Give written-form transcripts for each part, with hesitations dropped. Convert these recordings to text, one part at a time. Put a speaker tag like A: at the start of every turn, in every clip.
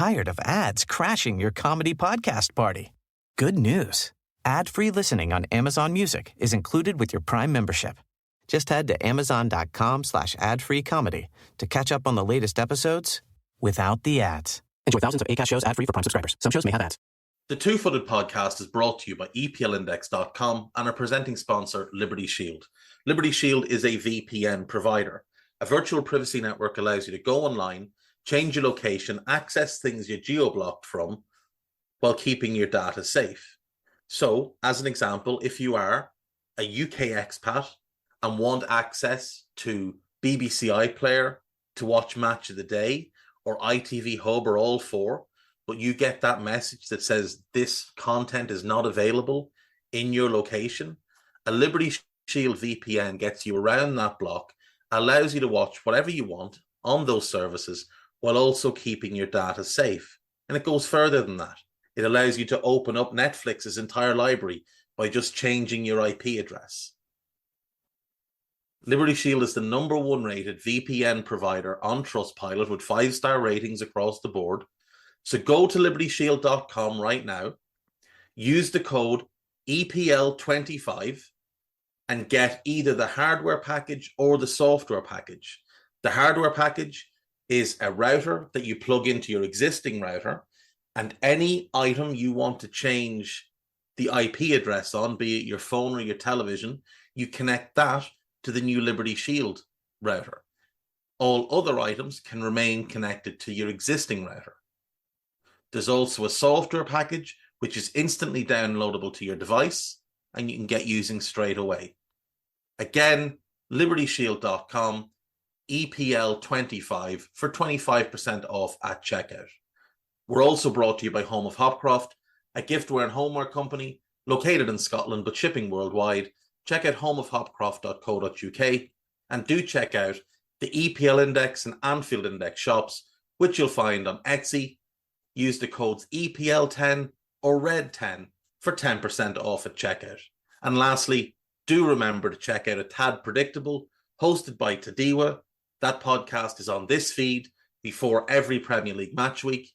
A: tired of ads crashing your comedy podcast party? Good news. Ad-free listening on Amazon Music is included with your Prime membership. Just head to amazon.com/ad-free comedy to catch up on the latest episodes without the ads. Enjoy thousands of Acast shows ad-free for Prime subscribers. Some shows may have ads.
B: The Two-Footed Podcast is brought to you by EPLindex.com and our presenting sponsor, Liberty Shield. Liberty Shield is a VPN provider. A virtual privacy network allows you to go online, change your location, access things you're geo-blocked from, while keeping your data safe. So, as an example, if you are a UK expat and want access to BBC iPlayer to watch Match of the Day, or ITV Hub, or all four, but you get that message that says this content is not available in your location, a Liberty Shield VPN gets you around that block, allows you to watch whatever you want on those services while also keeping your data safe. And it goes further than that. It allows you to open up Netflix's entire library by just changing your IP address. Liberty Shield is the #1 rated VPN provider on Trustpilot with 5-star ratings across the board. So go to libertyshield.com right now, use the code EPL25 and get either the hardware package or the software package. The hardware package is a router that you plug into your existing router, and any item you want to change the IP address on, be it your phone or your television, you connect that to the new Liberty Shield router. All other items can remain connected to your existing router. There's also a software package which is instantly downloadable to your device and you can get using straight away. Again, libertyshield.com, EPL25 for 25% off at checkout. We're also brought to you by Home of Hopcroft, a giftware and homeware company located in Scotland but shipping worldwide. Check out homeofhopcroft.co.uk and do check out the EPL Index and Anfield Index shops, which you'll find on Etsy. Use the codes EPL10 or RED10 for 10% off at checkout. And lastly, do remember to check out A Tad Predictable, hosted by Tadiwa. That podcast is on this feed before every Premier League match week.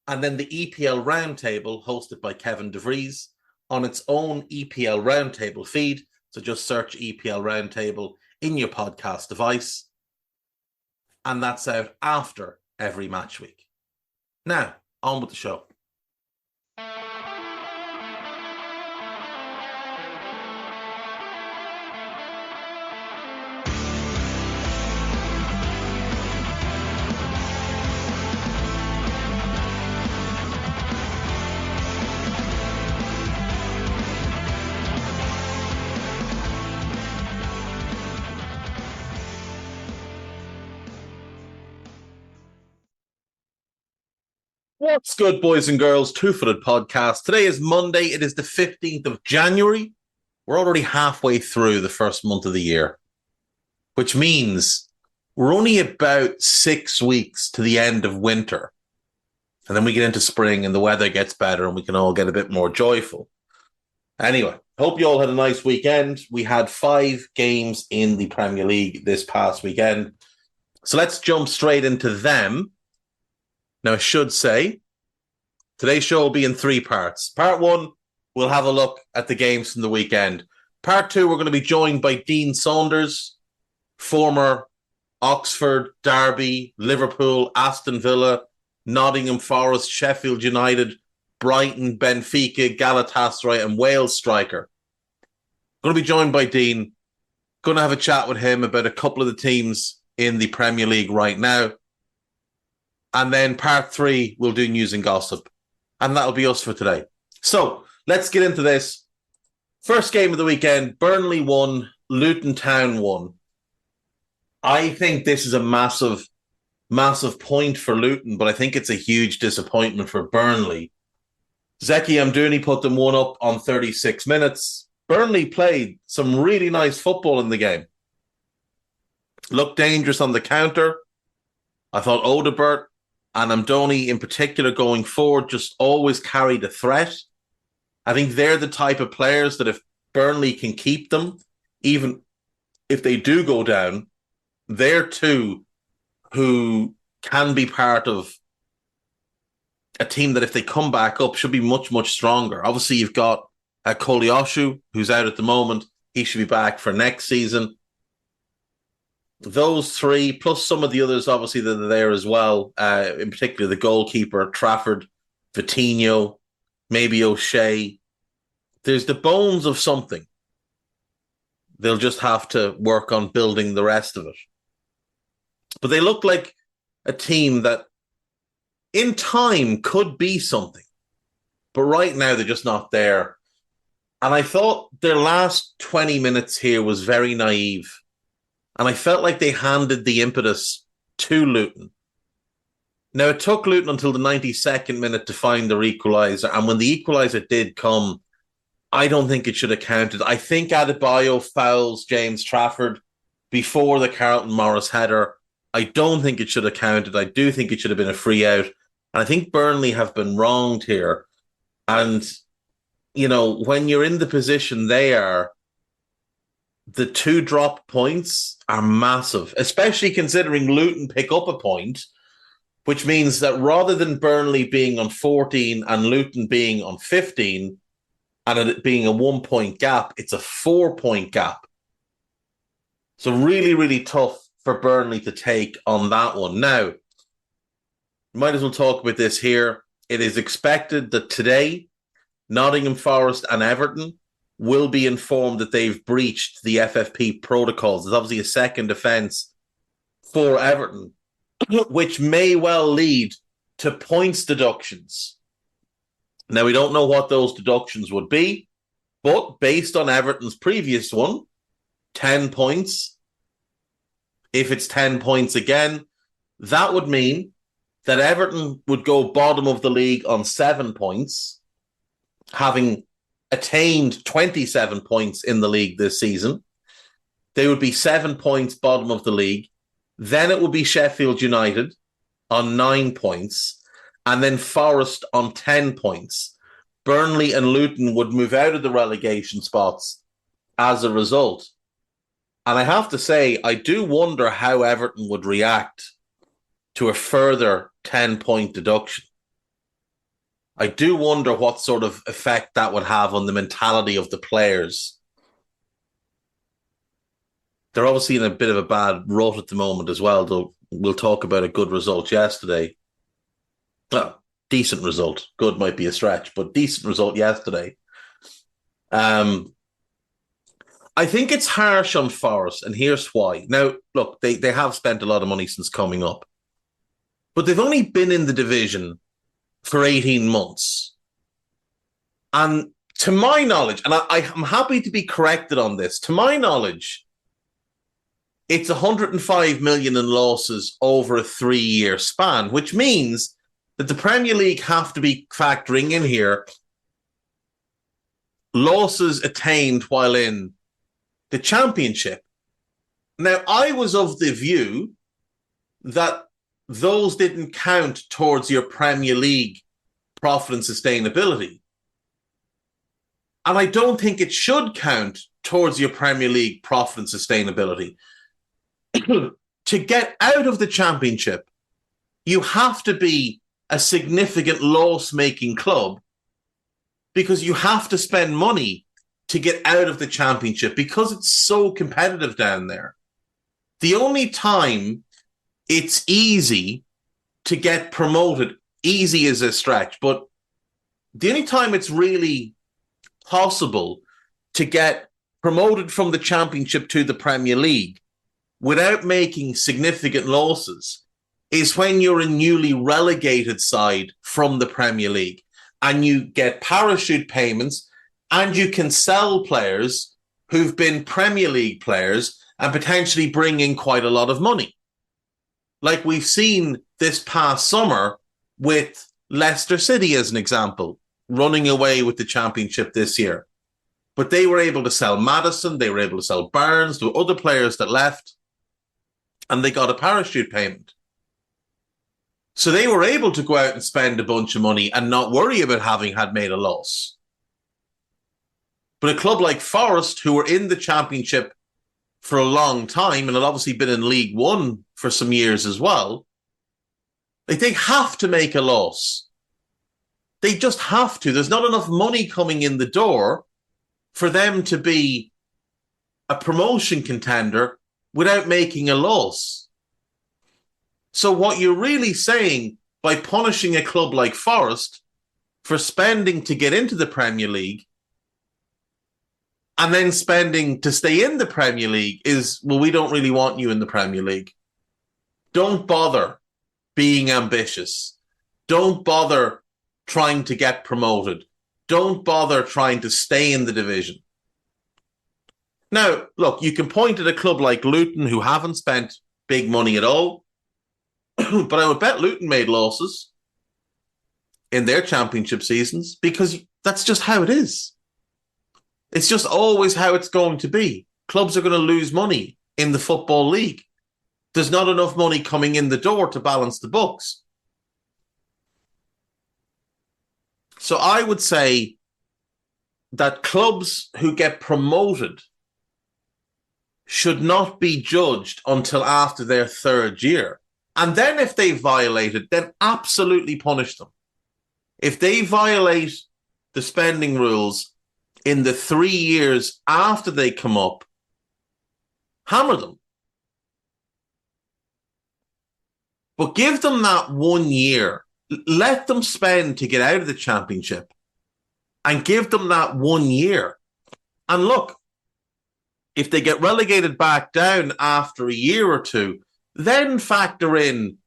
B: And then the EPL Roundtable, hosted by Kevin DeVries, on its own EPL Roundtable feed. So just search EPL Roundtable in your podcast device. And that's out after every match week. Now, on with the show. What's good, boys and girls? Two-Footed Podcast. Today is Monday. It is the 15th of January. We're already halfway through the first month of the year, which means we're only about 6 weeks to the end of winter. And then we get into spring and the weather gets better and we can all get a bit more joyful. Anyway, hope you all had a nice weekend. We had 5 games in the Premier League this past weekend. So let's jump straight into them. Now, I should say, today's show will be in 3 parts. Part 1, we'll have a look at the games from the weekend. Part 2, we're going to be joined by Dean Saunders, former Oxford, Derby, Liverpool, Aston Villa, Nottingham Forest, Sheffield United, Brighton, Benfica, Galatasaray, and Wales striker. Going to be joined by Dean. Going to have a chat with him about a couple of the teams in the Premier League right now. And then part 3, we'll do news and gossip. And that'll be us for today. So, let's get into this. First game of the weekend, Burnley won, Luton Town won. I think this is a massive, massive point for Luton, but I think it's a huge disappointment for Burnley. Zeki Amdouni put them 1 up on 36 minutes. Burnley played some really nice football in the game. Looked dangerous on the counter. I thought Odebert and Amdouni in particular going forward just always carried a threat. I think they're the type of players that if Burnley can keep them, even if they do go down, they're two who can be part of a team that if they come back up should be much, much stronger. Obviously, you've got Koleosho, who's out at the moment. He should be back for next season. Those three, plus some of the others, obviously, that are there as well. In particular, the goalkeeper, Trafford, Vitinho, maybe O'Shea. There's the bones of something. They'll just have to work on building the rest of it. But they look like a team that in time could be something. But right now, they're just not there. And I thought their last 20 minutes here was very naive. And I felt like they handed the impetus to Luton. Now, it took Luton until the 92nd minute to find their equaliser. And when the equaliser did come, I don't think it should have counted. I think Adebayo fouls James Trafford before the Carlton Morris header. I don't think it should have counted. I do think it should have been a free out. And I think Burnley have been wronged here. And, you know, when you're in the position they are, the 2 drop points are massive, especially considering Luton pick up a point, which means that rather than Burnley being on 14 and Luton being on 15, and it being a 1 point gap, it's a 4 point gap. So really, really tough for Burnley to take on that one. Now, might as well talk about this here. It is expected that today, Nottingham Forest and Everton will be informed that they've breached the FFP protocols. There's obviously a second offence for Everton, which may well lead to points deductions. Now, we don't know what those deductions would be, but based on Everton's previous one, 10 points, if it's 10 points again, that would mean that Everton would go bottom of the league on 7 points, having attained 27 points in the league this season. They would be 7 points bottom of the league. Then it would be Sheffield United on 9 points, and then Forest on 10 points. Burnley and Luton would move out of the relegation spots as a result. And I have to say, I do wonder how Everton would react to a further 10-point deduction. I do wonder what sort of effect that would have on the mentality of the players. They're obviously in a bit of a bad rut at the moment as well, though we'll talk about a good result yesterday. Well, decent result. Good might be a stretch, but decent result yesterday. I think it's harsh on Forest, and here's why. Now, look, they have spent a lot of money since coming up, but they've only been in the division for 18 months. And to my knowledge, and I'm happy to be corrected on this, to my knowledge, it's 105 million in losses over a 3-year span, which means that the Premier League have to be factoring in here losses attained while in the Championship. Now, I was of the view that those didn't count towards your Premier League profit and sustainability. And I don't think it should count towards your Premier League profit and sustainability. To get out of the Championship, you have to be a significant loss-making club because you have to spend money to get out of the Championship because it's so competitive down there. The only time it's easy to get promoted, easy is a stretch, but the only time it's really possible to get promoted from the Championship to the Premier League without making significant losses is when you're a newly relegated side from the Premier League and you get parachute payments and you can sell players who've been Premier League players and potentially bring in quite a lot of money. Like we've seen this past summer with Leicester City as an example, running away with the Championship this year. But they were able to sell Maddison, they were able to sell Barnes, there were other players that left, and they got a parachute payment. So they were able to go out and spend a bunch of money and not worry about having had made a loss. But a club like Forest, who were in the Championship for a long time and had obviously been in League One for some years as well, like they have to make a loss They just have to. There's not enough money coming in the door for them to be a promotion contender without making a loss. So what you're really saying by punishing a club like Forest for spending to get into the Premier League and then spending to stay in the Premier League is, well, we don't really want you in the Premier League. Don't bother being ambitious. Don't bother trying to get promoted. Don't bother trying to stay in the division. Now, look, you can point at a club like Luton who haven't spent big money at all, but I would bet Luton made losses in their championship seasons because that's just how it is. It's just always how it's going to be. Clubs are going to lose money in the Football League. There's not enough money coming in the door to balance the books. So I would say that clubs who get promoted should not be judged until after their third year. And then if they violate it, then absolutely punish them. If they violate the spending rules in the 3 years after they come up, hammer them. But give them that 1 year. Let them spend to get out of the Championship and give them that 1 year. And look, if they get relegated back down after a year or two, then factor in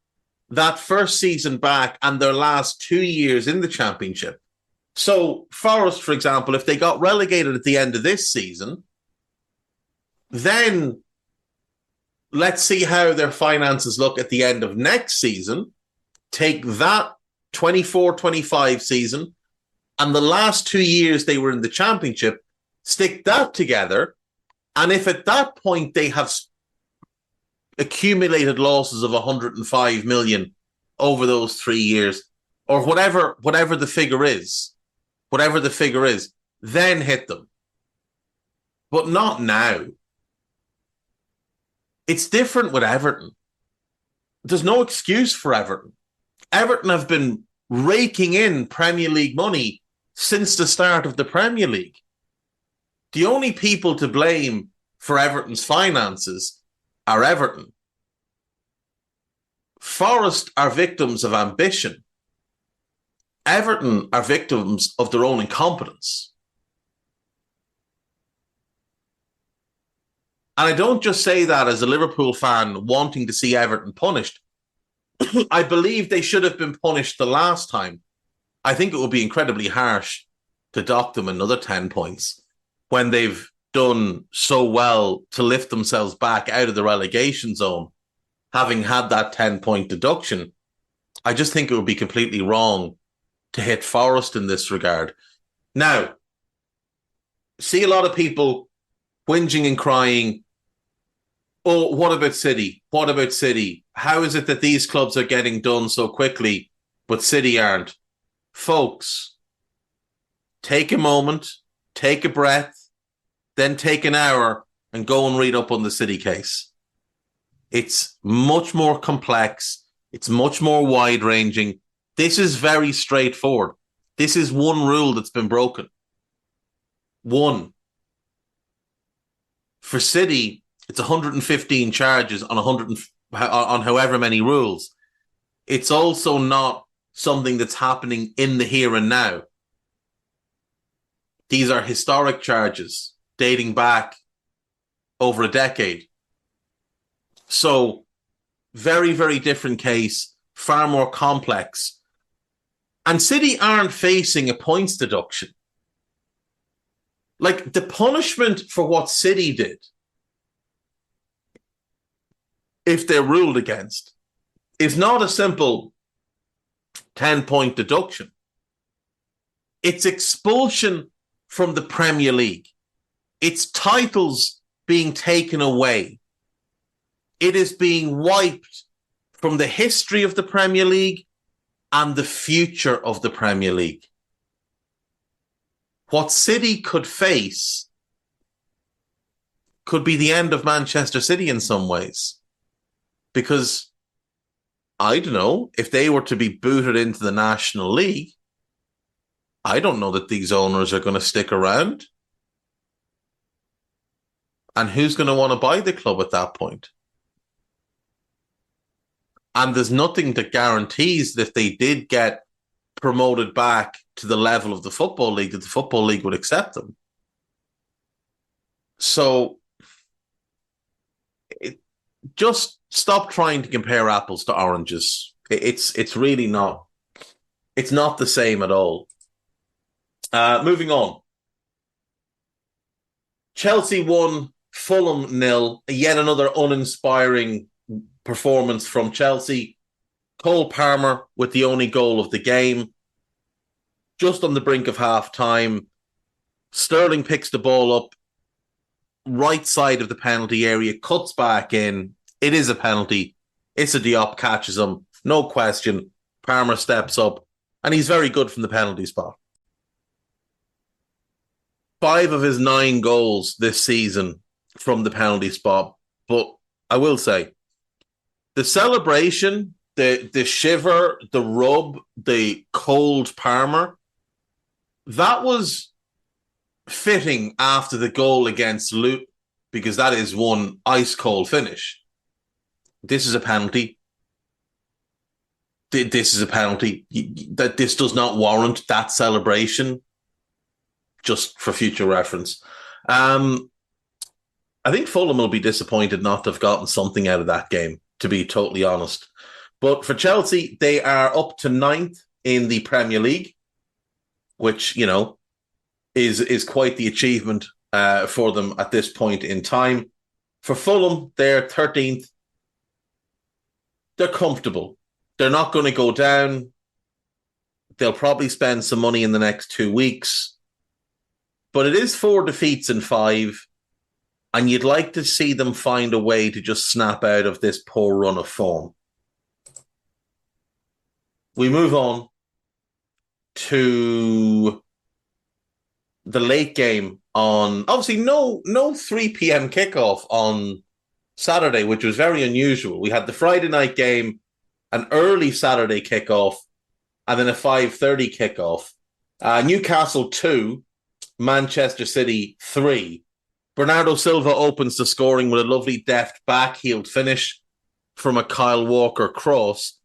B: that first season back and their last 2 years in the Championship. So Forest, for example, if they got relegated at the end of this season, then let's see how their finances look at the end of next season. Take that 24-25 season and the last 2 years they were in the Championship, stick that together. And if at that point they have accumulated losses of 105 million over those 3 years, or whatever the figure is, then hit them. But not now. It's different with Everton. There's no excuse for Everton. Everton have been raking in Premier League money since the start of the Premier League. The only people to blame for Everton's finances are Everton. Forest are victims of ambition. Everton are victims of their own incompetence. And I don't just say that as a Liverpool fan wanting to see Everton punished. I believe they should have been punished the last time. I think it would be incredibly harsh to dock them another 10 points when they've done so well to lift themselves back out of the relegation zone, having had that 10-point deduction. I just think it would be completely wrong to hit Forest in this regard. Now, see a lot of people whinging and crying, oh, what about City? What about City? How is it that these clubs are getting done so quickly, but City aren't? Folks, take a moment, take a breath, then take an hour and go and read up on the City case. It's much more complex. It's much more wide-ranging. This is very straightforward. This is one rule that's been broken. One. For City, it's 115 charges on however many rules. It's also not something that's happening in the here and now. These are historic charges dating back over a decade. So, very, very different case, far more complex. And City aren't facing a points deduction. Like, the punishment for what City did, if they're ruled against, is not a simple 10-point deduction. It's expulsion from the Premier League. It's titles being taken away. It is being wiped from the history of the Premier League and the future of the Premier League. What City could face could be the end of Manchester City in some ways. Because, I don't know, if they were to be booted into the National League, I don't know that these owners are going to stick around. And who's going to want to buy the club at that point? And there's nothing that guarantees that if they did get promoted back to the level of the Football League, that the Football League would accept them. So just stop trying to compare apples to oranges. It's really not. It's not the same at all. Moving on. Chelsea won, Fulham 0. Yet another uninspiring performance from Chelsea. Cole Palmer with the only goal of the game. Just on the brink of half-time, Sterling picks the ball up, right side of the penalty area, cuts back in. It is a penalty. Issa Diop catches him. No question. Palmer steps up, and he's very good from the penalty spot. 5 of his 9 goals this season from the penalty spot. But I will say, the celebration, the shiver, the rub, the cold Palmer, that was fitting after the goal against Luton, because that is one ice-cold finish. This is a penalty. This is a penalty. That this does not warrant that celebration, just for future reference. I think Fulham will be disappointed not to have gotten something out of that game, to be totally honest. But for Chelsea, they are up to 9th in the Premier League, which, you know, is quite the achievement for them at this point in time. For Fulham, they're 13th. They're comfortable. They're not going to go down. They'll probably spend some money in the next 2 weeks. But it is 4 defeats in 5, and you'd like to see them find a way to just snap out of this poor run of form. We move on to the late game on, obviously no 3 p.m. kickoff on Saturday, which was very unusual. We had the Friday night game, an early Saturday kickoff, and then a 5:30 kickoff. Newcastle 2, Manchester City 3. Bernardo Silva opens the scoring with a lovely deft backheeled finish from a Kyle Walker cross.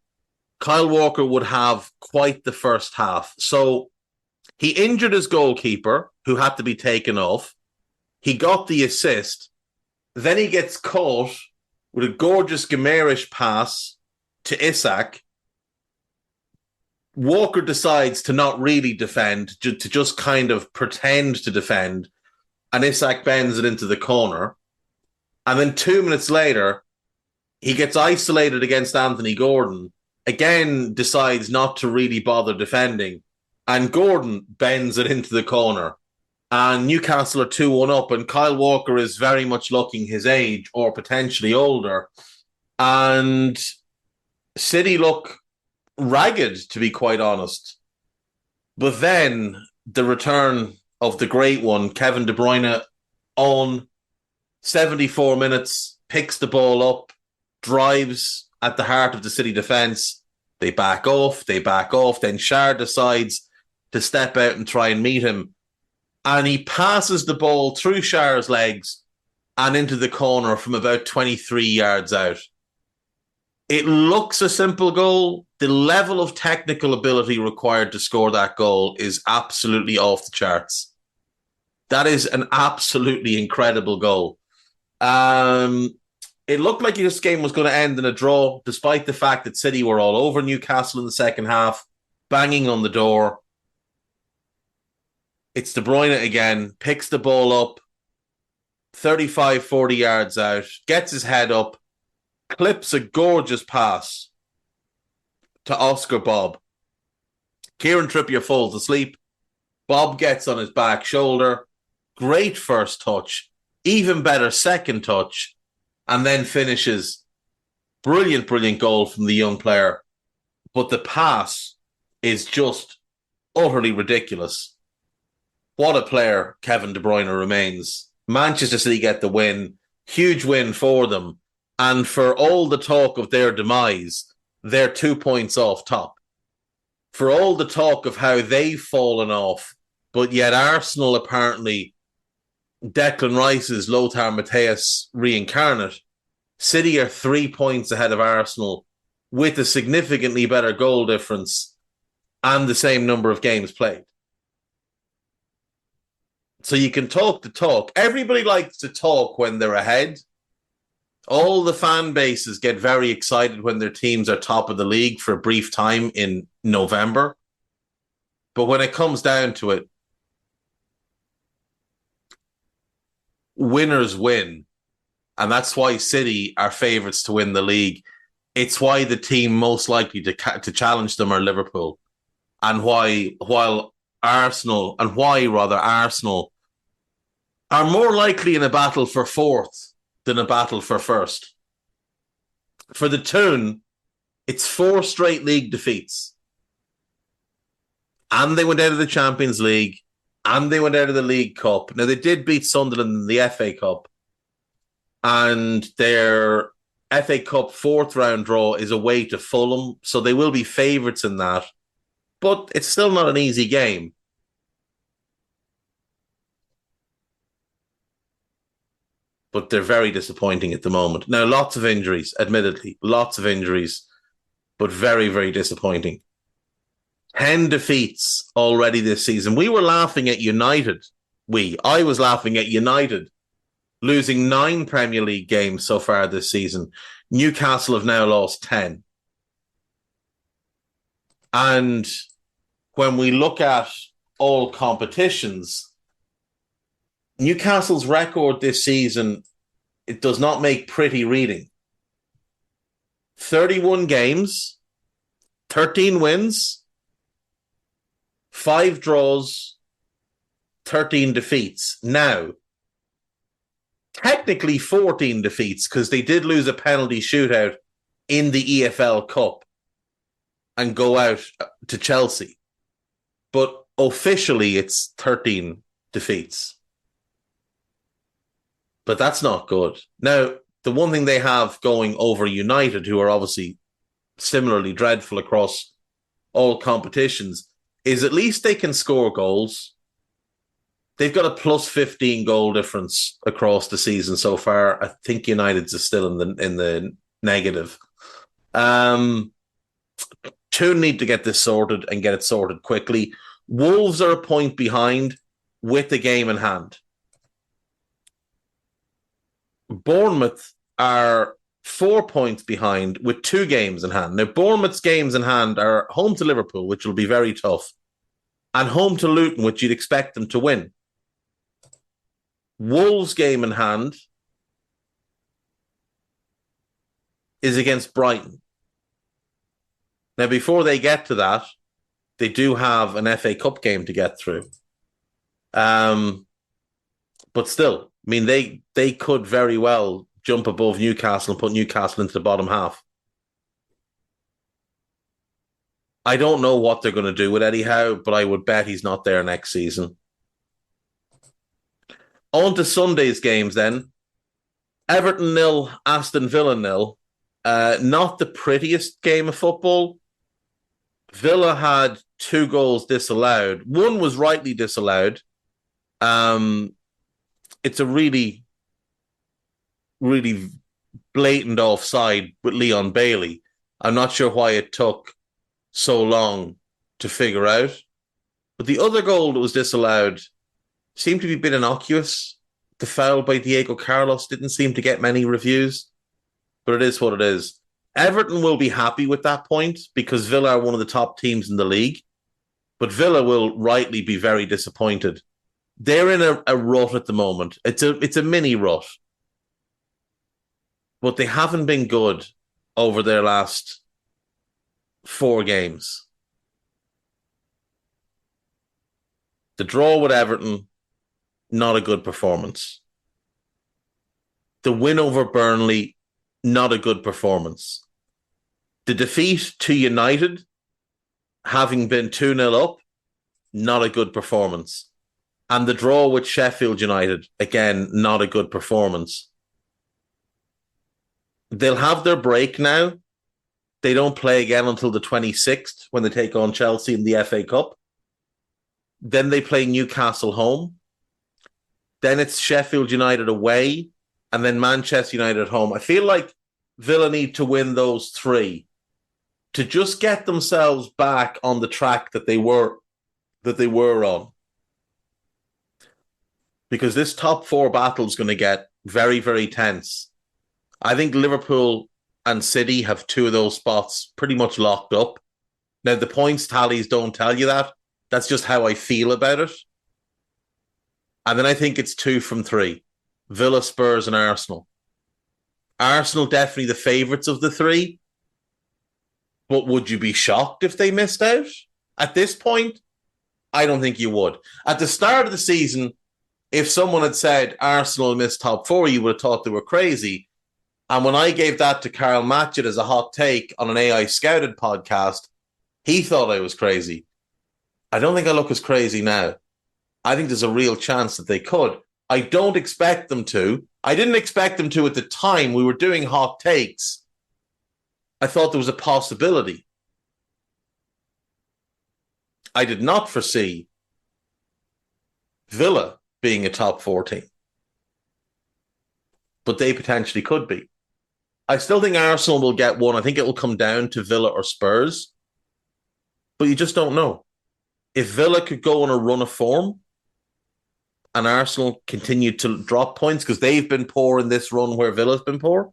B: Kyle Walker would have quite the first half. So he injured his goalkeeper, who had to be taken off. He got the assist. Then he gets caught with a gorgeous Gamerish pass to Isak. Walker decides to not really defend, to just kind of pretend to defend, and Isak bends it into the corner. And then 2 minutes later, he gets isolated against Anthony Gordon, again decides not to really bother defending, and Gordon bends it into the corner. And Newcastle are 2-1 up, and Kyle Walker is very much looking his age, or potentially older. And City look ragged, to be quite honest. But then the return of the great one, Kevin De Bruyne, on 74 minutes, picks the ball up, drives at the heart of the City defence. They back off. Then Schär decides to step out and try and meet him. And he passes the ball through Schär's legs and into the corner from about 23 yards out. It looks a simple goal. The level of technical ability required to score that goal is absolutely off the charts. That is an absolutely incredible goal. It looked like this game was going to end in a draw, despite the fact that City were all over Newcastle in the second half, banging on the door. It's De Bruyne again, picks the ball up, 35, 40 yards out, gets his head up, clips a gorgeous pass to Oscar Bob. Kieran Trippier falls asleep. Bob gets on his back shoulder. Great first touch. Even better second touch. And then finishes. Brilliant, brilliant goal from the young player. But the pass is just utterly ridiculous. What a player Kevin De Bruyne remains. Manchester City get the win. Huge win for them. And for all the talk of their demise, they're 2 points off top. for all the talk of how they've fallen off, but yet Arsenal apparently, Declan Rice's Lothar Matthäus reincarnate, City are 3 points ahead of Arsenal with a significantly better goal difference and the same number of games played. So you can talk the talk. Everybody likes to talk when they're ahead. All the fan bases get very excited when their teams are top of the league for a brief time in November. But when it comes down to it, winners win. And that's why City are favourites to win the league. It's why the team most likely to challenge them are Liverpool. And why Arsenal are more likely in a battle for fourth than a battle for first. For the Toon, it's 4 straight league defeats. And they went out of the Champions League, and they went out of the League Cup. Now, they did beat Sunderland in the FA Cup, and their FA Cup 4th round draw is away to Fulham, so they will be favourites in that. But it's still not an easy game. But they're very disappointing at the moment. Now, lots of injuries, admittedly. Lots of injuries, but very, very disappointing. 10 defeats already this season. We were laughing at United. I was laughing at United losing 9 Premier League games so far this season. Newcastle have now lost 10. And when we look at all competitions, Newcastle's record this season, it does not make pretty reading. 31 games, 13 wins, 5 draws, 13 defeats. Now, technically 14 defeats because they did lose a penalty shootout in the EFL Cup and go out to Chelsea. But officially, it's 13 defeats. But that's not good. Now, the one thing they have going over United, who are obviously similarly dreadful across all competitions, is at least they can score goals. They've got a plus 15 goal difference across the season so far. I think United's is still in the negative. Two need to get this sorted and get it sorted quickly. Wolves are a point behind with the game in hand. Bournemouth are 4 points behind with 2 games in hand. Now, Bournemouth's games in hand are home to Liverpool, which will be very tough, and home to Luton, which you'd expect them to win. Wolves' game in hand is against Brighton. Now, before they get to that, they do have an FA Cup game to get through. But still, I mean, they could very well jump above Newcastle and put Newcastle into the bottom half. I don't know what they're going to do with Eddie Howe, but I would bet he's not there next season. On to Sunday's games then. Everton 0, Aston Villa 0. Not the prettiest game of football. Villa had 2 goals disallowed. One was rightly disallowed. It's a really, really blatant offside with Leon Bailey. I'm not sure why it took so long to figure out. But the other goal that was disallowed seemed to be a bit innocuous. The foul by Diego Carlos didn't seem to get many reviews, but it is what it is. Everton will be happy with that point because Villa are one of the top teams in the league, but Villa will rightly be very disappointed. They're in a rut at the moment. It's a mini rut, but they haven't been good over their last 4 games. The draw with Everton, not a good performance. The win over Burnley, not a good performance. The defeat to United, having been 2-0 up, not a good performance. And the draw with Sheffield United, again, not a good performance. They'll have their break now. They don't play again until the 26th when they take on Chelsea in the FA Cup. Then they play Newcastle home. Then it's Sheffield United away, and then Manchester United at home. I feel like Villa need to win those three to just get themselves back on the track that they were on. Because this top four battle is going to get very, very tense. I think Liverpool and City have two of those spots pretty much locked up. Now, the points tallies don't tell you that. That's just how I feel about it. And then I think it's 2 from 3. Villa, Spurs, and Arsenal. Arsenal definitely the favourites of the three. But would you be shocked if they missed out? At this point, I don't think you would. At the start of the season, if someone had said Arsenal missed top four, you would have thought they were crazy. And when I gave that to Carl Matchett as a hot take on an AI Scouted podcast, he thought I was crazy. I don't think I look as crazy now. I think there's a real chance that they could. I don't expect them to. I didn't expect them to at the time we were doing hot takes. I thought there was a possibility. I did not foresee Villa being a top 4 team. But they potentially could be. I still think Arsenal will get one. I think it will come down to Villa or Spurs. But you just don't know. If Villa could go on a run of form and Arsenal continue to drop points because they've been poor in this run where Villa's been poor.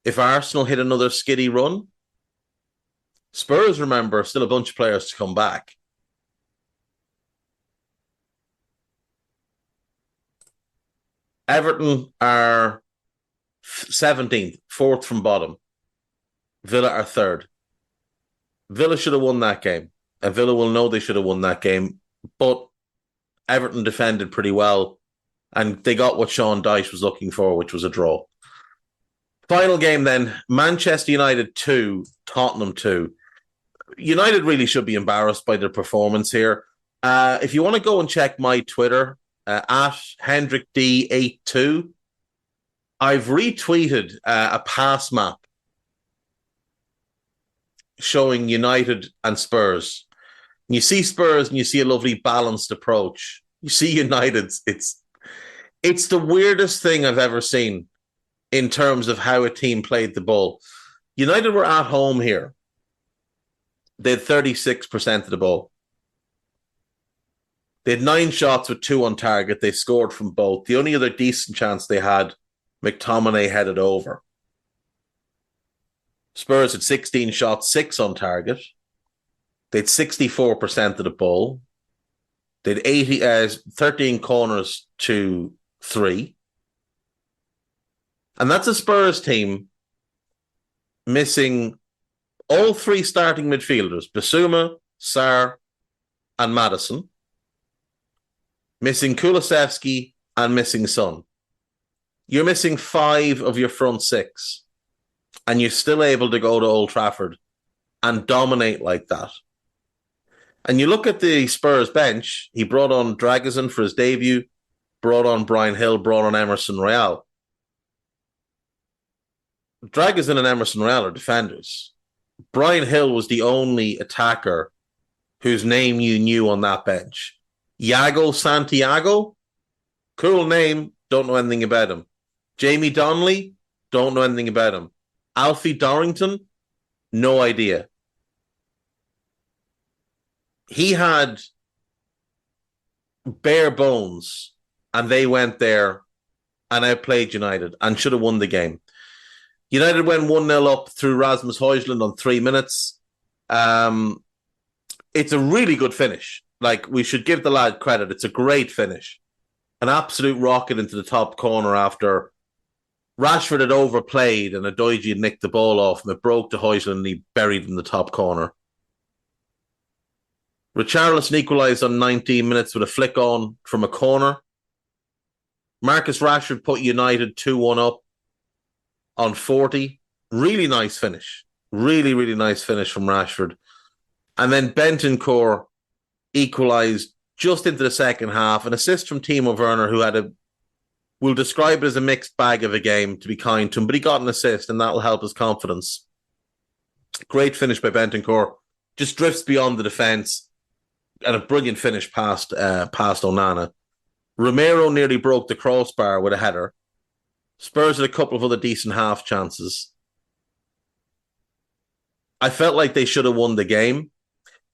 B: If Arsenal hit another skiddy run, Spurs, remember, still a bunch of players to come back. Everton are 17th, 4th from bottom. Villa are 3rd. Villa should have won that game. And Villa will know they should have won that game. But Everton defended pretty well. And they got what Sean Dyche was looking for, which was a draw. Final game then, Manchester United 2, Tottenham 2. United really should be embarrassed by their performance here. If you want to go and check my Twitter, at HendrickD82, I've retweeted a pass map showing United and Spurs. And you see Spurs and you see a lovely balanced approach. You see United's. It's the weirdest thing I've ever seen in terms of how a team played the ball. United were at home here. They had 36% of the ball. They had 9 shots with 2 on target. They scored from both. The only other decent chance they had, McTominay headed over. Spurs had 16 shots, 6 on target. They had 64% of the ball. They had 13 corners to 3. And that's a Spurs team missing all 3 starting midfielders, Bissouma, Sarr, and Maddison. Missing Kulusevski and missing Son. You're missing 5 of your front 6. And you're still able to go to Old Trafford and dominate like that. And you look at the Spurs bench, he brought on Dragusin for his debut, brought on Bryan Hill, brought on Emerson Royal. Dragusin and Emerson Royal are defenders. Bryan Hill was the only attacker whose name you knew on that bench. Iago Santiago, cool name, don't know anything about him. Jamie Donnelly, don't know anything about him. Alfie Dorrington, no idea. He had bare bones, and they went there and outplayed United and should have won the game. United went 1-0 up through Rasmus Højlund on 3 minutes. It's a really good finish. Like, we should give the lad credit. It's a great finish. An absolute rocket into the top corner after Rashford had overplayed and Adoiji had nicked the ball off him. It broke to Højlund and he buried in the top corner. Richarlison equalised on 19 minutes with a flick on from a corner. Marcus Rashford put United 2-1 up on 40. Really nice finish. Really, really nice finish from Rashford. And then Bentancur equalised just into the second half. An assist from Timo Werner, who we'll describe it as a mixed bag of a game, to be kind to him, but he got an assist and that'll help his confidence. Great finish by Bentancur. Just drifts beyond the defence. And a brilliant finish past Onana. Romero nearly broke the crossbar with a header. Spurs had a couple of other decent half chances. I felt like they should have won the game.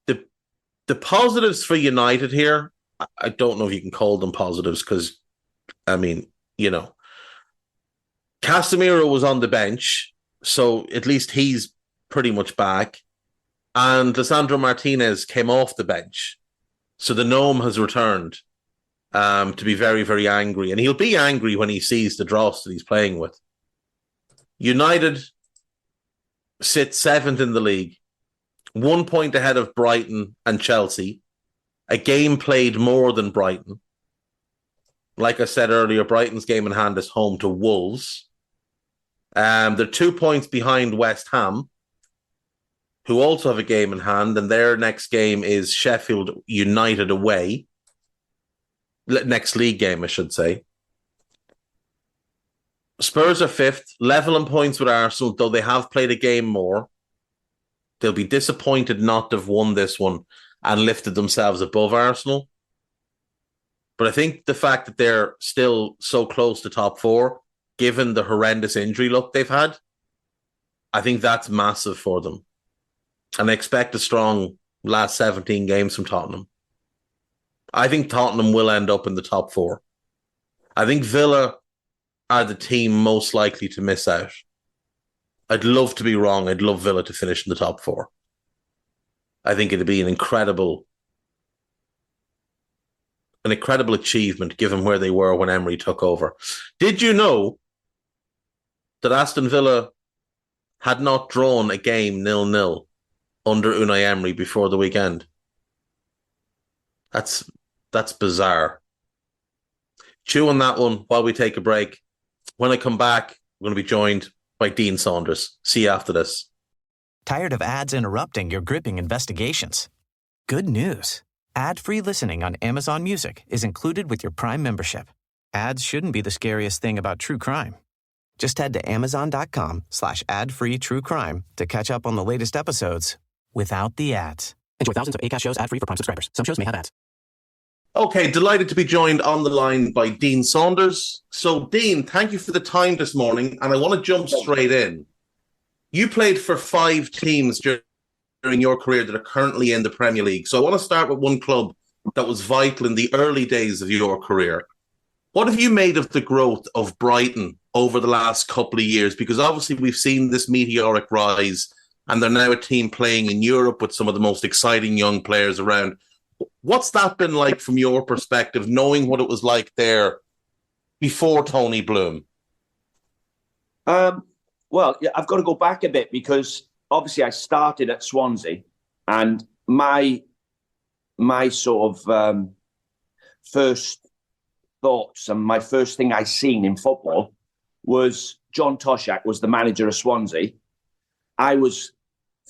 B: The positives for United here, I don't know if you can call them positives because, Casemiro was on the bench, so at least he's pretty much back. And Lisandro Martinez came off the bench. So the gnome has returned to be very, very angry. And he'll be angry when he sees the dross that he's playing with. United sit 7th in the league, 1 point ahead of Brighton and Chelsea. A game played more than Brighton. Like I said earlier, Brighton's game in hand is home to Wolves. They're 2 points behind West Ham, who also have a game in hand, and their next game is Sheffield United away. Next league game, I should say. Spurs are 5th, level in points with Arsenal, though they have played a game more. They'll be disappointed not to have won this one and lifted themselves above Arsenal. But I think the fact that they're still so close to top 4, given the horrendous injury luck they've had, I think that's massive for them. And I expect a strong last 17 games from Tottenham. I think Tottenham will end up in the top 4. I think Villa are the team most likely to miss out. I'd love to be wrong. I'd love Villa to finish in the top 4. I think it'd be an incredible achievement given where they were when Emery took over. Did you know that Aston Villa had not drawn a game 0-0 under Unai Emery before the weekend? That's bizarre. Chew on that one while we take a break. When I come back, I'm going to be joined by Dean Saunders. See you after this.
A: Tired of ads interrupting your gripping investigations? Good news. Ad-free listening on Amazon Music is included with your Prime membership. Ads shouldn't be the scariest thing about true crime. Just head to amazon.com/ad-free true crime to catch up on the latest episodes without the ads. Enjoy thousands of Acast shows ad-free for Prime subscribers. Some shows may have ads.
B: Okay, delighted to be joined on the line by Dean Saunders. So, Dean, thank you for the time this morning, and I want to jump straight in. You played for 5 teams during your career that are currently in the Premier League. So I want to start with one club that was vital in the early days of your career. What have you made of the growth of Brighton over the last couple of years? Because obviously we've seen this meteoric rise, and they're now a team playing in Europe with some of the most exciting young players around. What's that been like from your perspective, knowing what it was like there before Tony Bloom?
C: Well, yeah, I've got to go back a bit because obviously I started at Swansea, and my sort of first thoughts and my first thing I seen in football was John Toshak was the manager of Swansea. I was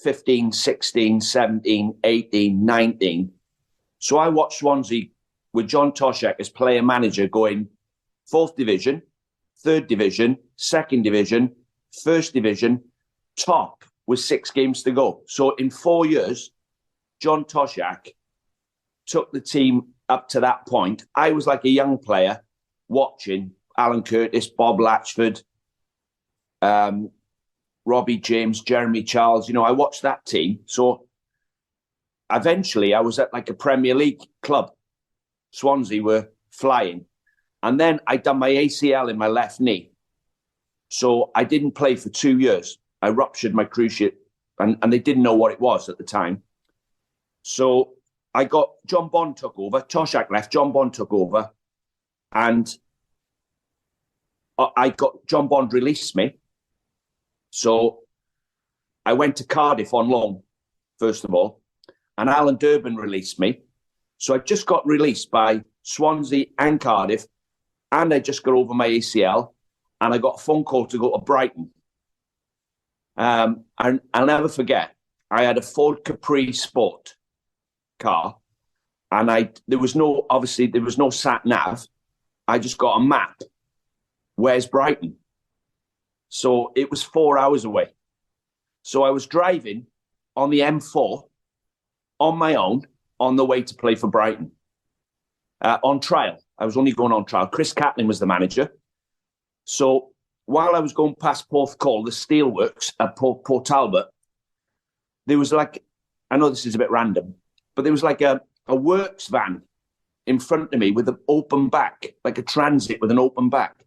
C: 15, 16, 17, 18, 19. So I watched Swansea with John Toshak as player manager going 4th division, 3rd division, 2nd division, 1st division, top with 6 games to go. So in 4 years, John Toshak took the team up to that point. I was like a young player watching Alan Curtis, Bob Latchford, Robbie James, Jeremy Charles. You know, I watched that team. So eventually I was at like a Premier League club. Swansea were flying. And then I done my ACL in my left knee. So I didn't play for 2 years. I ruptured my cruciate, and they didn't know what it was at the time. So I got John Bond took over. Toshak left. John Bond took over, and I got John Bond released me. So I went to Cardiff on loan, first of all, and Alan Durban released me. So I just got released by Swansea and Cardiff, and I just got over my ACL, and I got a phone call to go to Brighton. And I'll never forget, I had a Ford Capri Sport car, and there was no sat nav. I just got a map. Where's Brighton? So it was 4 hours away. So I was driving on the M4 on my own on the way to play for Brighton on trial. I was only going on trial. Chris Catlin was the manager. So while I was going past Porthcawl, the steelworks at Port Talbot, there was like, I know this is a bit random, but there was like a works van in front of me with an open back, like a transit with an open back,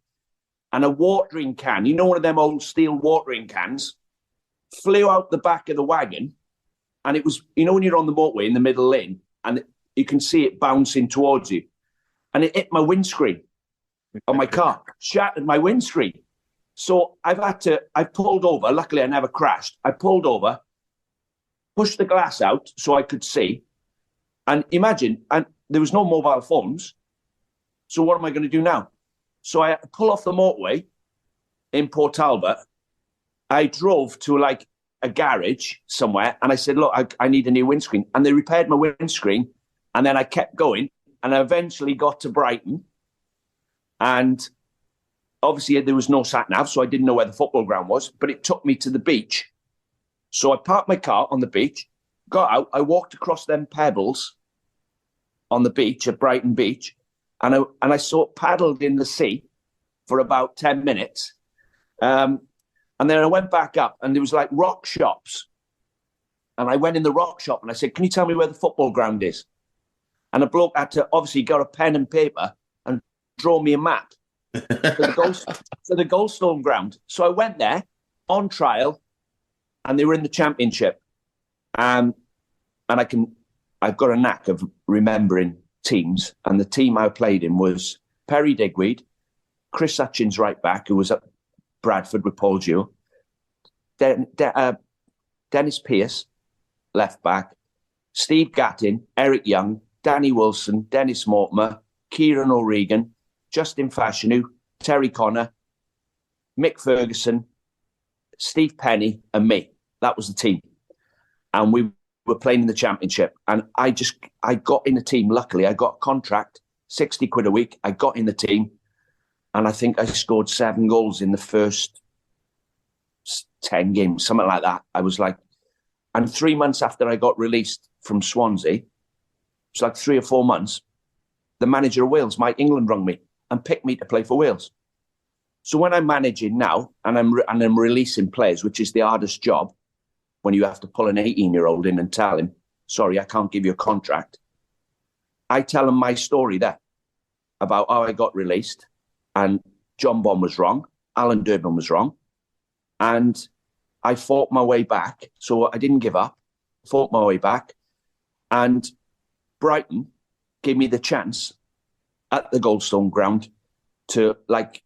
C: and a watering can, you know, one of them old steel watering cans, flew out the back of the wagon. And it was, you know, when you're on the motorway in the middle lane and you can see it bouncing towards you, and it hit my windscreen on my car, shattered my windscreen. So I pulled over. Luckily, I never crashed. I pulled over, pushed the glass out so I could see. And imagine, and there was no mobile phones. So what am I going to do now? So I pull off the motorway in Port Talbot. I drove to like a garage somewhere and I said, look, I need a new windscreen. And they repaired my windscreen. And then I kept going and I eventually got to Brighton. And obviously there was no sat-nav, so I didn't know where the football ground was, but it took me to the beach. So I parked my car on the beach, got out, I walked across them pebbles on the beach at Brighton Beach, and I saw it paddled in the sea for about 10 minutes. And then I went back up and there was like rock shops. And I went in the rock shop and I said, can you tell me where the football ground is? And a bloke had to obviously got a pen and paper and draw me a map to the Goldstone ground. So I went there on trial and they were in the championship. And I've got a knack of remembering teams. And the team I played in was Perry Digweed, Chris Hutchins right back, who was at Bradford with Paul Jewell, Dennis Pearce, left back, Steve Gattin, Eric Young, Danny Wilson, Dennis Mortimer, Kieran O'Regan, Justin Fashanu, Terry Connor, Mick Ferguson, Steve Penny, and me. That was the team. And we were playing in the championship. And I got in the team. Luckily, I got a contract, 60 quid a week. I got in the team. And I think I scored 7 goals in the first 10 games, something like that. I was like, and 3 months after I got released from Swansea, it's like 3 or 4 months, the manager of Wales, Mike England, rung me and picked me to play for Wales. So when I'm managing now and I'm releasing players, which is the hardest job, when you have to pull an 18-year-old in and tell him, sorry, I can't give you a contract. I tell him my story there about how I got released. And John Bond was wrong. Alan Durbin was wrong. And I fought my way back. So I didn't give up, fought my way back. And Brighton gave me the chance at the Goldstone ground to like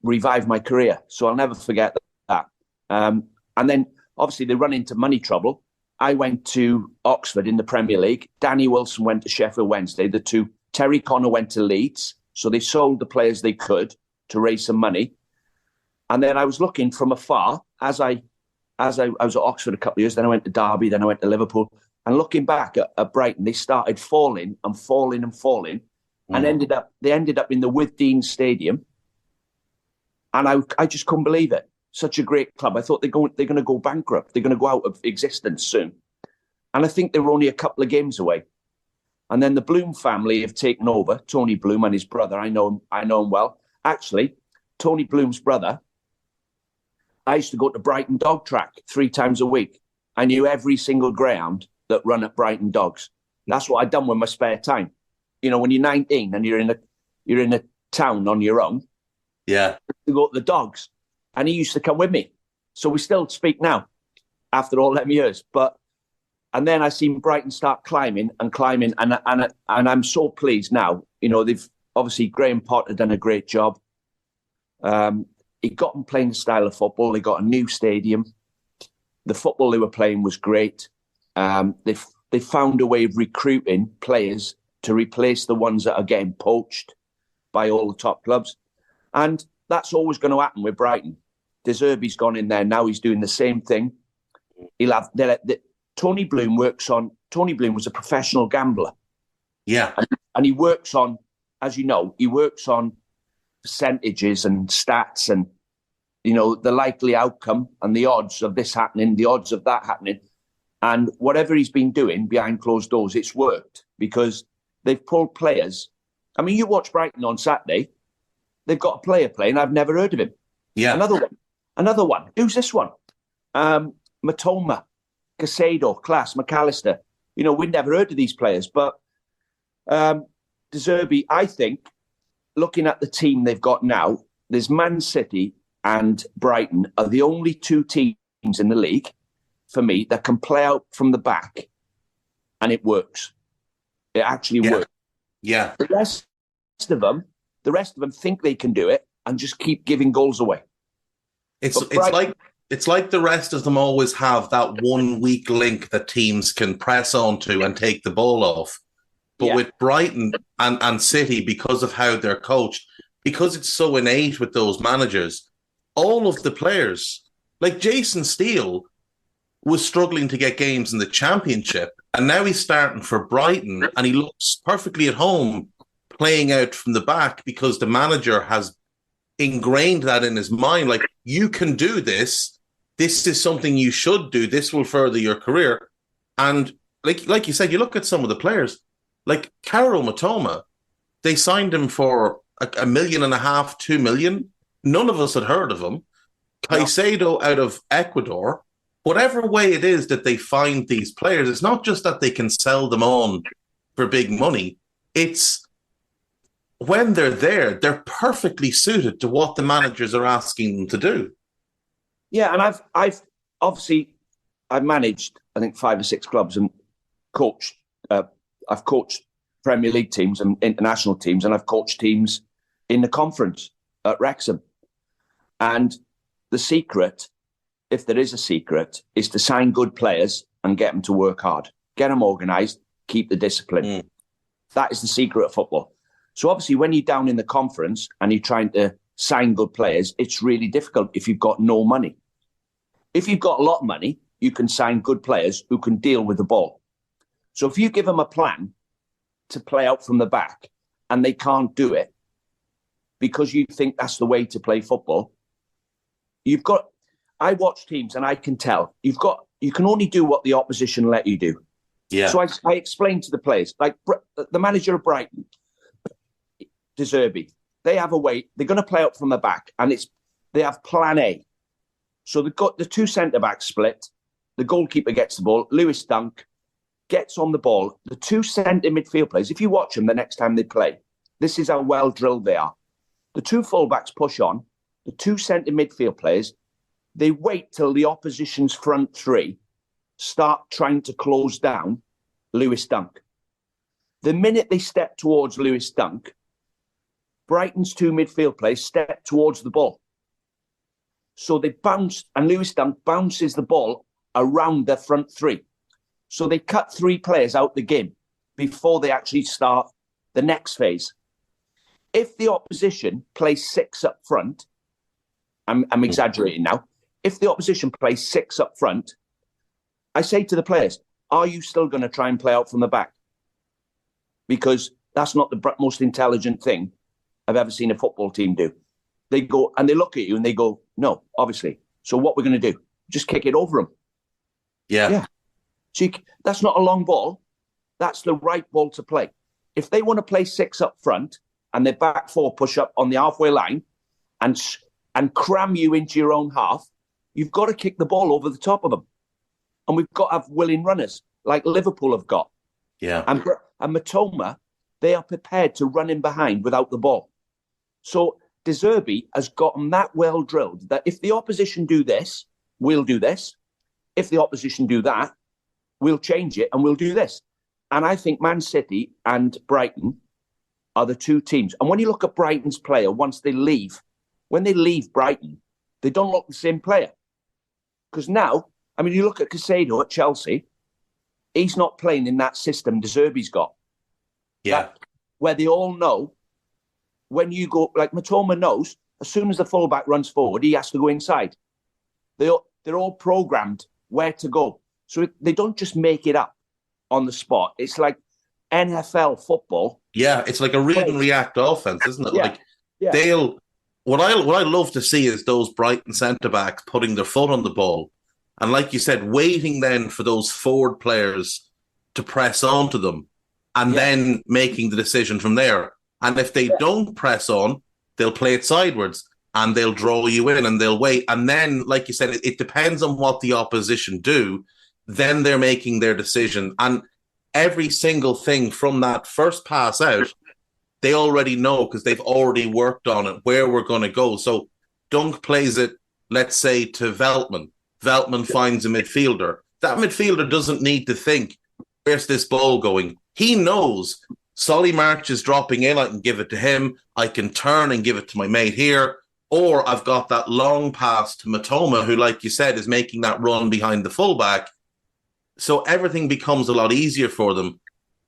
C: revive my career. So I'll never forget that. And then obviously they run into money trouble. I went to Oxford in the Premier League. Danny Wilson went to Sheffield Wednesday. The two, Terry Connor went to Leeds. So they sold the players they could to raise some money. And then I was looking from afar as I was at Oxford a couple of years. Then I went to Derby. Then I went to Liverpool. And looking back at Brighton, they started falling and falling and falling, and they ended up in the With Dean Stadium. And I just couldn't believe it. Such a great club. I thought they're going to go bankrupt. They're going to go out of existence soon. And I think they were only a couple of games away. And then the Bloom family have taken over. Tony Bloom and his brother. I know him well. Actually, Tony Bloom's brother, I used to go to Brighton Dog Track 3 times a week. I knew every single greyhound that run at Brighton Dogs. That's what I'd done with my spare time. You know, when you're 19 and you're in a town on your own,
B: yeah,
C: to go to the dogs. And he used to come with me. So we still speak now after all them years. And then I seen Brighton start climbing, and I'm so pleased now. You know, they've obviously Graham Potter done a great job. He got them playing the style of football. They got a new stadium. The football they were playing was great. They found a way of recruiting players to replace the ones that are getting poached by all the top clubs. And that's always going to happen with Brighton. De Zerbi's gone in there now. He's doing the same thing. Tony Bloom was a professional gambler.
B: Yeah.
C: And he works on, as you know, percentages and stats. And the likely outcome and the odds of this happening, the odds of that happening. And whatever he's been doing behind closed doors, it's worked because they've pulled players. I mean, you watch Brighton on Saturday, they've got a player playing, I've never heard of him.
B: Yeah.
C: Another one. Who's this one? Matoma, Casado, Class, McAllister. We'd never heard of these players. But De Zerbi, I think, looking at the team they've got now, there's Man City and Brighton are the only two teams in the league, for me, that can play out from the back and it works. It actually works.
B: Yeah.
C: The rest of them think they can do it and just keep giving goals away.
B: It's like the rest of them always have that one weak link that teams can press onto and take the ball off. But with Brighton and City, because of how they're coached, because it's so innate with those managers, all of the players, like Jason Steele, was struggling to get games in the Championship, and now he's starting for Brighton, and he looks perfectly at home playing out from the back because the manager has ingrained that in his mind. Like, you can do this. This is something you should do. This will further your career. And like you said, you look at some of the players, like Karol Matoma, they signed him for $1.5 million, $2 million. None of us had heard of him. Caicedo out of Ecuador. Whatever way it is that they find these players, it's not just that they can sell them on for big money. It's when they're there, they're perfectly suited to what the managers are asking them to do.
C: Yeah, and I've managed, I think, 5 or 6 clubs and coached. I've coached Premier League teams and international teams, and I've coached teams in the conference at Wrexham. And the secret, if there is a secret, is to sign good players and get them to work hard. Get them organised, keep the discipline. That is the secret of football. So obviously when you're down in the conference and you're trying to sign good players, it's really difficult if you've got no money. If you've got a lot of money, you can sign good players who can deal with the ball. So if you give them a plan to play out from the back and they can't do it because you think that's the way to play football, I watch teams and I can tell you can only do what the opposition let you do.
B: Yeah.
C: So I explained to the players, like the manager of Brighton, De Zerbi, they have a way, they're going to play out from the back and they have plan A. So they've got the 2 centre-backs split, the goalkeeper gets the ball, Lewis Dunk gets on the ball, the 2 centre midfield players, if you watch them the next time they play, this is how well drilled they are. The 2 fullbacks push on, the 2 centre midfield players, they wait till the opposition's front 3 start trying to close down Lewis Dunk. The minute they step towards Lewis Dunk, Brighton's 2 midfield players step towards the ball. So they bounce, and Lewis Dunk bounces the ball around their front 3. So they cut 3 players out the game before they actually start the next phase. If the opposition plays 6 up front, I'm exaggerating now, if the opposition plays 6 up front, I say to the players, are you still going to try and play out from the back? Because that's not the most intelligent thing I've ever seen a football team do. They go and they look at you and they go, no, obviously. So what we're going to do? Just kick it over them. Yeah. So that's not a long ball. That's the right ball to play. If they want to play 6 up front and their back 4 push up on the halfway line and cram you into your own half, you've got to kick the ball over the top of them. And we've got to have willing runners like Liverpool have got.
B: Yeah.
C: And Matoma, they are prepared to run in behind without the ball. So De Zerbi has gotten that well drilled that if the opposition do this, we'll do this. If the opposition do that, we'll change it and we'll do this. And I think Man City and Brighton are the 2 teams. And when you look at Brighton's player, when they leave Brighton, they don't look the same player. Because now, I mean, you look at Casado at Chelsea, he's not playing in that system De Zerbi's got.
B: Yeah.
C: Where they all know when you go, like Matoma knows, as soon as the fullback runs forward, he has to go inside. They're all programmed where to go. So they don't just make it up on the spot. It's like NFL football.
B: Yeah, it's like a read and react offense, isn't it?
C: Yeah.
B: Like what I love to see is those Brighton centre backs putting their foot on the ball, and like you said, waiting then for those forward players to press onto them, and then making the decision from there. And if they don't press on, they'll play it sideways and they'll draw you in and they'll wait. And then, like you said, it depends on what the opposition do. Then they're making their decision. And every single thing from that first pass out, they already know because they've already worked on it, where we're going to go. So Dunk plays it, let's say, to Veltman. Veltman finds a midfielder. That midfielder doesn't need to think, where's this ball going? He knows Solly March is dropping in. I can give it to him. I can turn and give it to my mate here. Or I've got that long pass to Matoma, who, like you said, is making that run behind the fullback. So everything becomes a lot easier for them.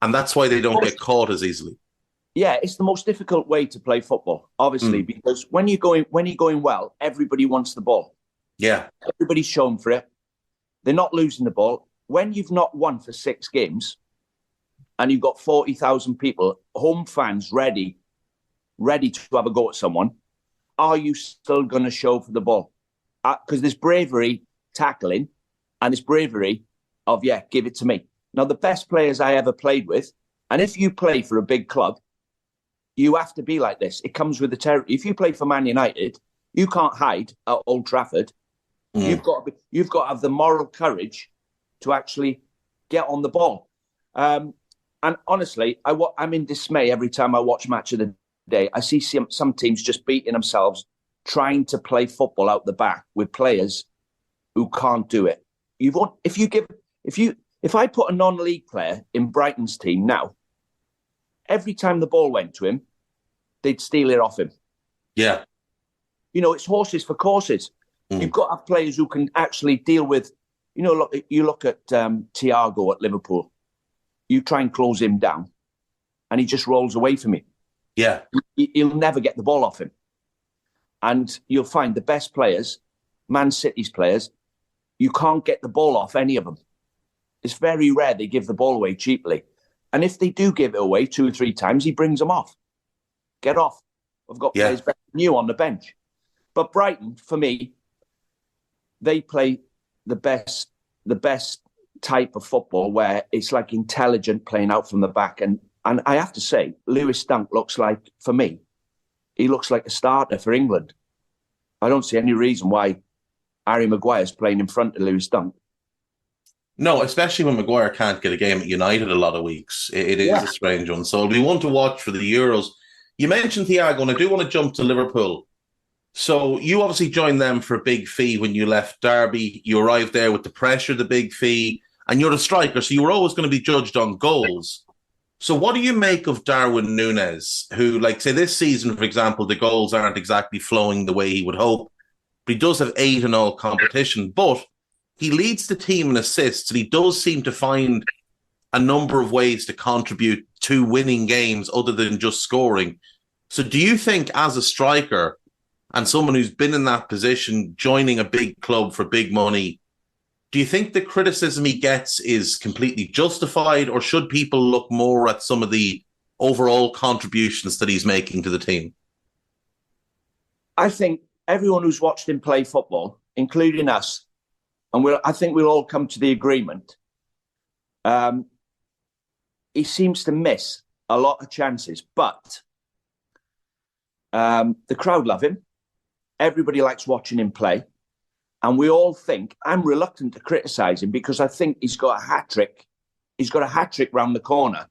B: And that's why they don't get caught as easily.
C: Yeah, it's the most difficult way to play football, obviously, because when you're going well, everybody wants the ball.
B: Yeah.
C: Everybody's shown for it. They're not losing the ball. When you've not won for 6 games and you've got 40,000 people, home fans ready to have a go at someone, are you still going to show for the ball? Because there's bravery tackling and there's bravery of, give it to me. Now, the best players I ever played with, and if you play for a big club, you have to be like this. It comes with the territory. If you play for Man United, you can't hide at Old Trafford. You've got to have the moral courage to actually get on the ball. And honestly, I'm in dismay every time I watch Match of the Day. I see some teams just beating themselves, trying to play football out the back with players who can't do it. If I put a non-league player in Brighton's team now, every time the ball went to him, they'd steal it off him.
B: Yeah.
C: It's horses for courses. You've got to have players who can actually deal with, you look at Thiago at Liverpool. You try and close him down and he just rolls away from you.
B: Yeah.
C: He'll never get the ball off him. And you'll find the best players, Man City's players, you can't get the ball off any of them. It's very rare they give the ball away cheaply. And if they do give it away 2 or 3 times, he brings them off. Get off. I've got players better than you on the bench. But Brighton, for me, they play the best type of football where it's like intelligent playing out from the back. And I have to say, Lewis Dunk looks like, for me, he looks like a starter for England. I don't see any reason why Harry Maguire's playing in front of Lewis Dunk.
B: No, especially when Maguire can't get a game at United a lot of weeks. It is a strange one. So it'll be one to watch for the Euros. You mentioned Thiago, and I do want to jump to Liverpool. So you obviously joined them for a big fee when you left Derby. You arrived there with the pressure, the big fee, and you're a striker, so you were always going to be judged on goals. So what do you make of Darwin Núñez, who, like, say, this season, for example, the goals aren't exactly flowing the way he would hope, but he does have 8 in all competition, but he leads the team in assists, and he does seem to find a number of ways to contribute to winning games other than just scoring. So do you think, as a striker and someone who's been in that position, joining a big club for big money, do you think the criticism he gets is completely justified, or should people look more at some of the overall contributions that he's making to the team?
C: I think everyone who's watched him play football, including us, and I think we'll all come to the agreement, he seems to miss a lot of chances, but the crowd love him. Everybody likes watching him play. And we all think, I'm reluctant to criticise him because I think he's got a hat-trick. He's got a hat-trick round the corner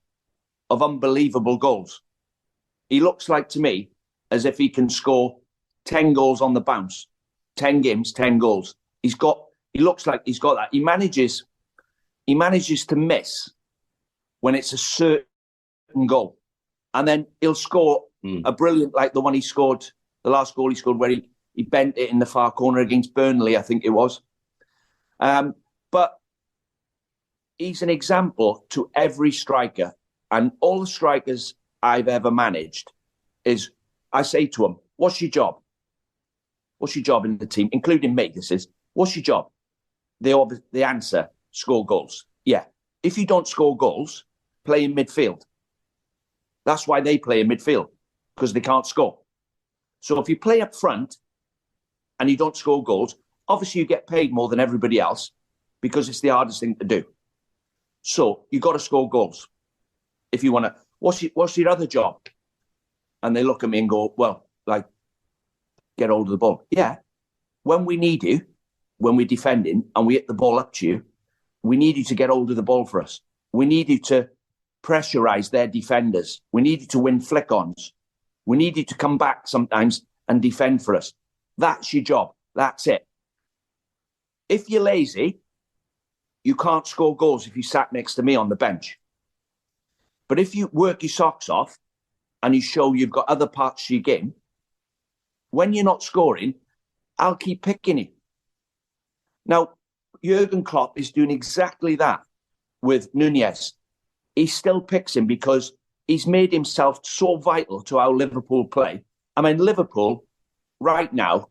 C: of unbelievable goals. He looks like, to me, as if he can score 10 goals on the bounce. 10 games, 10 goals. He looks like he's got that. He manages to miss when it's a certain goal. And then he'll score a brilliant, like the one he scored, the last goal he scored where he bent it in the far corner against Burnley, I think it was. But he's an example to every striker. And all the strikers I've ever managed is, I say to them, what's your job? What's your job in the team? Including me, this is, what's your job? The answer, score goals. Yeah. If you don't score goals, play in midfield. That's why they play in midfield, because they can't score. So if you play up front and you don't score goals, obviously you get paid more than everybody else because it's the hardest thing to do. So you got to score goals. If you want to, what's your other job? And they look at me and go, well, like, get hold of the ball. Yeah. When we need you, when we're defending and we hit the ball up to you, we need you to get hold of the ball for us. We need you to pressurize their defenders. We need you to win flick-ons. We need you to come back sometimes and defend for us. That's your job. That's it. If you're lazy, you can't score goals if you sat next to me on the bench. But if you work your socks off and you show you've got other parts to your game, when you're not scoring, I'll keep picking you. Now, Jurgen Klopp is doing exactly that with Nunez. He still picks him because he's made himself so vital to how Liverpool play. I mean, Liverpool, right now,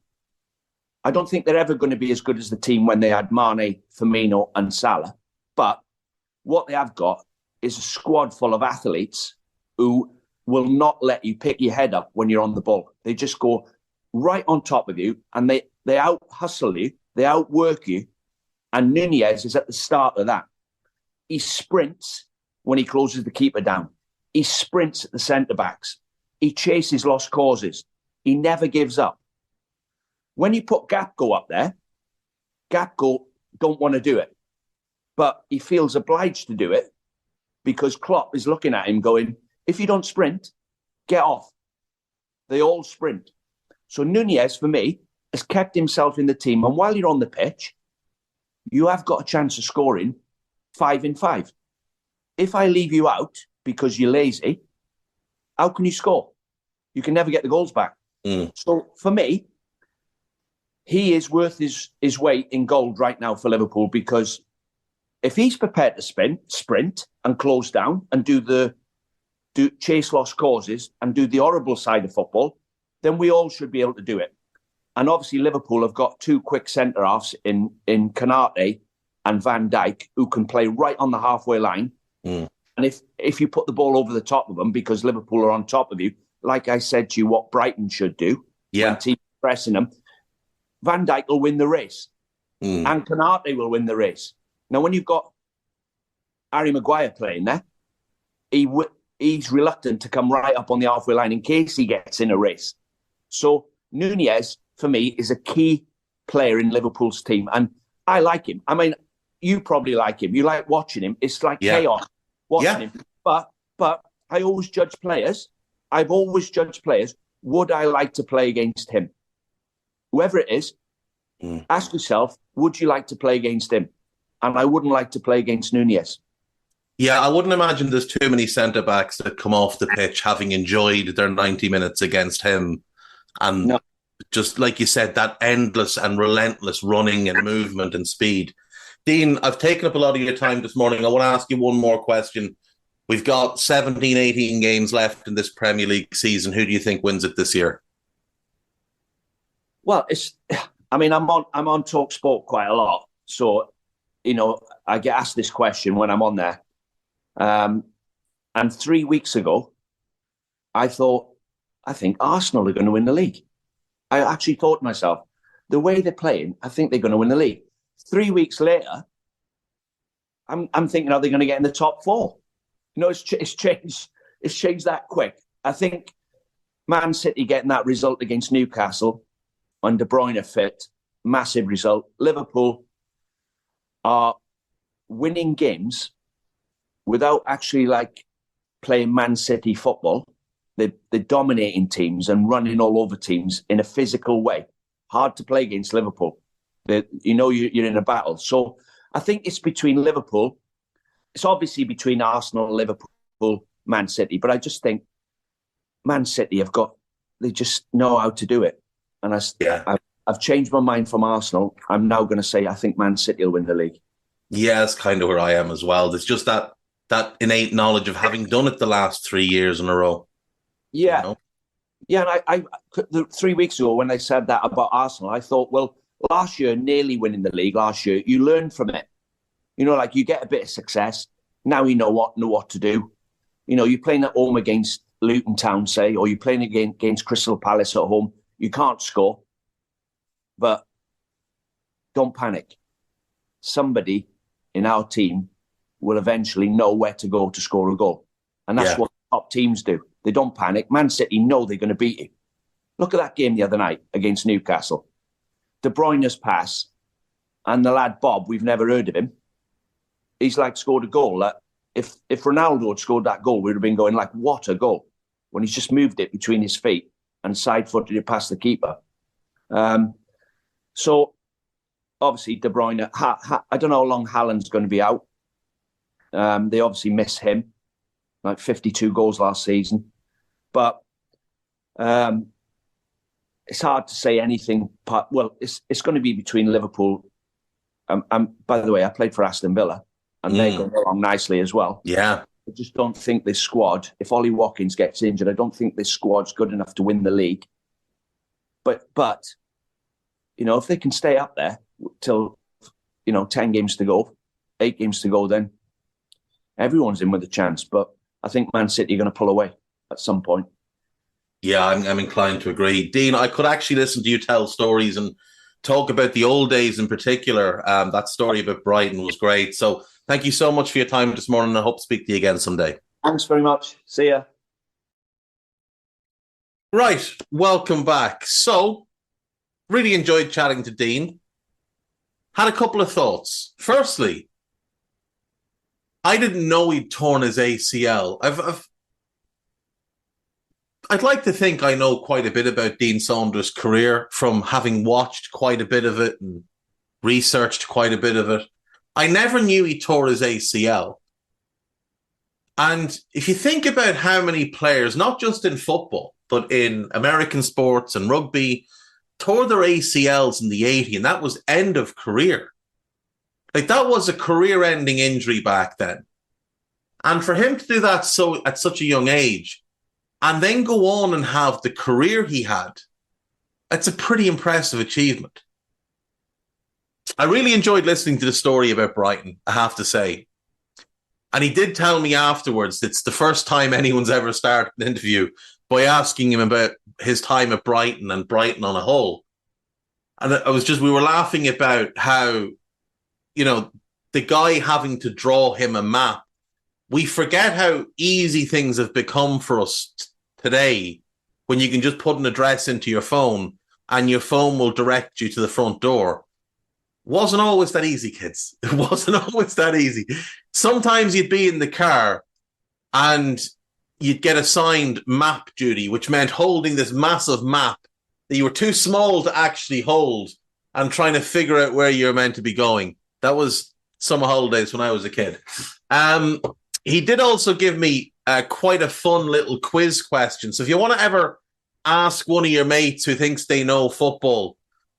C: I don't think they're ever going to be as good as the team when they had Mane, Firmino and Salah. But what they have got is a squad full of athletes who will not let you pick your head up when you're on the ball. They just go right on top of you and they out-hustle you, they outwork you. And Nunez is at the start of that. He sprints when he closes the keeper down. He sprints at the centre-backs. He chases lost causes. He never gives up. When you put Gakpo up there, Gakpo don't want to do it. But he feels obliged to do it because Klopp is looking at him going, if you don't sprint, get off. They all sprint. So Nunez, for me, has kept himself in the team. And while you're on the pitch, you have got a chance of scoring 5 in 5. If I leave you out because you're lazy, how can you score? You can never get the goals back. So for me, he is worth his weight in gold right now for Liverpool because if he's prepared to sprint and close down and do chase lost causes and do the horrible side of football, then we all should be able to do it. And obviously Liverpool have got 2 quick centre-halves in Konate and Van Dijk who can play right on the halfway line. And if you put the ball over the top of them because Liverpool are on top of you, like I said to you, what Brighton should do when teams are pressing them, Van Dijk will win the race. And Konate will win the race. Now, when you've got Harry Maguire playing there, he's reluctant to come right up on the halfway line in case he gets in a race. So Nunez, for me, is a key player in Liverpool's team. And I like him. I mean, you probably like him. You like watching him. It's like chaos watching him. But I always judge players. I've always judged players. Would I like to play against him? Whoever it is, ask yourself, would you like to play against him? And I wouldn't like to play against Nunez.
B: Yeah, I wouldn't imagine there's too many centre-backs that come off the pitch having enjoyed their 90 minutes against him. And just like you said, that endless and relentless running and movement and speed. Dean, I've taken up a lot of your time this morning. I want to ask you one more question. We've got 17, 18 games left in this Premier League season. Who do you think wins it this year?
C: Well, I'm on TalkSport quite a lot. So, I get asked this question when I'm on there. And 3 weeks ago, I think Arsenal are going to win the league. I actually thought to myself, the way they're playing, I think they're going to win the league. 3 weeks later, I'm thinking, are they going to get in the top 4? It's changed. It's changed that quick. I think Man City getting that result against Newcastle under Bruyne fit, massive result. Liverpool are winning games without actually playing Man City football. They're dominating teams and running all over teams in a physical way. Hard to play against Liverpool. You're in a battle. So I think it's between Liverpool. It's obviously between Arsenal, Liverpool, Man City. But I just think Man City they just know how to do it. And I've changed my mind from Arsenal. I'm now going to say I think Man City will win the league.
B: Yeah, that's kind of where I am as well. There's just that innate knowledge of having done it the last 3 years in a row.
C: Yeah. Yeah, and 3 weeks ago when they said that about Arsenal, I thought, well, last year, nearly winning the league last year, you learn from it. You get a bit of success. Now you know what to do. You're playing at home against Luton Town, say, or you're playing against Crystal Palace at home. you can't score, but don't panic. Somebody in our team will eventually know where to go to score a goal. And that's what top teams do. They don't panic. Man City know they're going to beat you. Look at that game the other night against Newcastle. De Bruyne's pass, and the lad Bob, we've never heard of him. He's like scored a goal. If Ronaldo had scored that goal, we'd have been going like, what a goal. When he's just moved it between his feet and side-footed it past the keeper. So, obviously, De Bruyne, I don't know how long Haaland's going to be out. They obviously miss him, like 52 goals last season. But it's hard to say anything. Well, it's going to be between Liverpool. By the way, I played for Aston Villa, and they're going along nicely as well.
B: Yeah.
C: I just don't think this squad, if Ollie Watkins gets injured, I don't think this squad's good enough to win the league. But if they can stay up there till, 10 games to go, 8 games to go, then everyone's in with a chance. But I think Man City are going to pull away at some point.
B: Yeah, I'm inclined to agree. Dean, I could actually listen to you tell stories and talk about the old days in particular. That story about Brighton was great. So thank you so much for your time this morning. I hope to speak to you again someday.
C: Thanks very much. See ya.
B: Right, welcome back. So, really enjoyed chatting to Dean. Had a couple of thoughts. Firstly, I didn't know he'd torn his ACL. I'd like to think I know quite a bit about Dean Saunders' career from having watched quite a bit of it and researched quite a bit of it. I never knew he tore his ACL. And if you think about how many players, not just in football, but in American sports and rugby, tore their ACLs in the 80s, and that was end of career. Like, that was a career-ending injury back then. And for him to do that at such a young age, and then go on and have the career he had, it's a pretty impressive achievement. I really enjoyed listening to the story about Brighton, I have to say. And he did tell me afterwards it's the first time anyone's ever started an interview by asking him about his time at Brighton and Brighton on a whole. And we were laughing about how, the guy having to draw him a map. We forget how easy things have become for us today when you can just put an address into your phone and your phone will direct you to the front door. Wasn't always that easy, kids. It wasn't always that easy. Sometimes you'd be in the car and you'd get assigned map duty, which meant holding this massive map that you were too small to actually hold and trying to figure out where you're meant to be going. That was summer holidays when I was a kid. He did also give me quite a fun little quiz question. So if you want to ever ask one of your mates who thinks they know football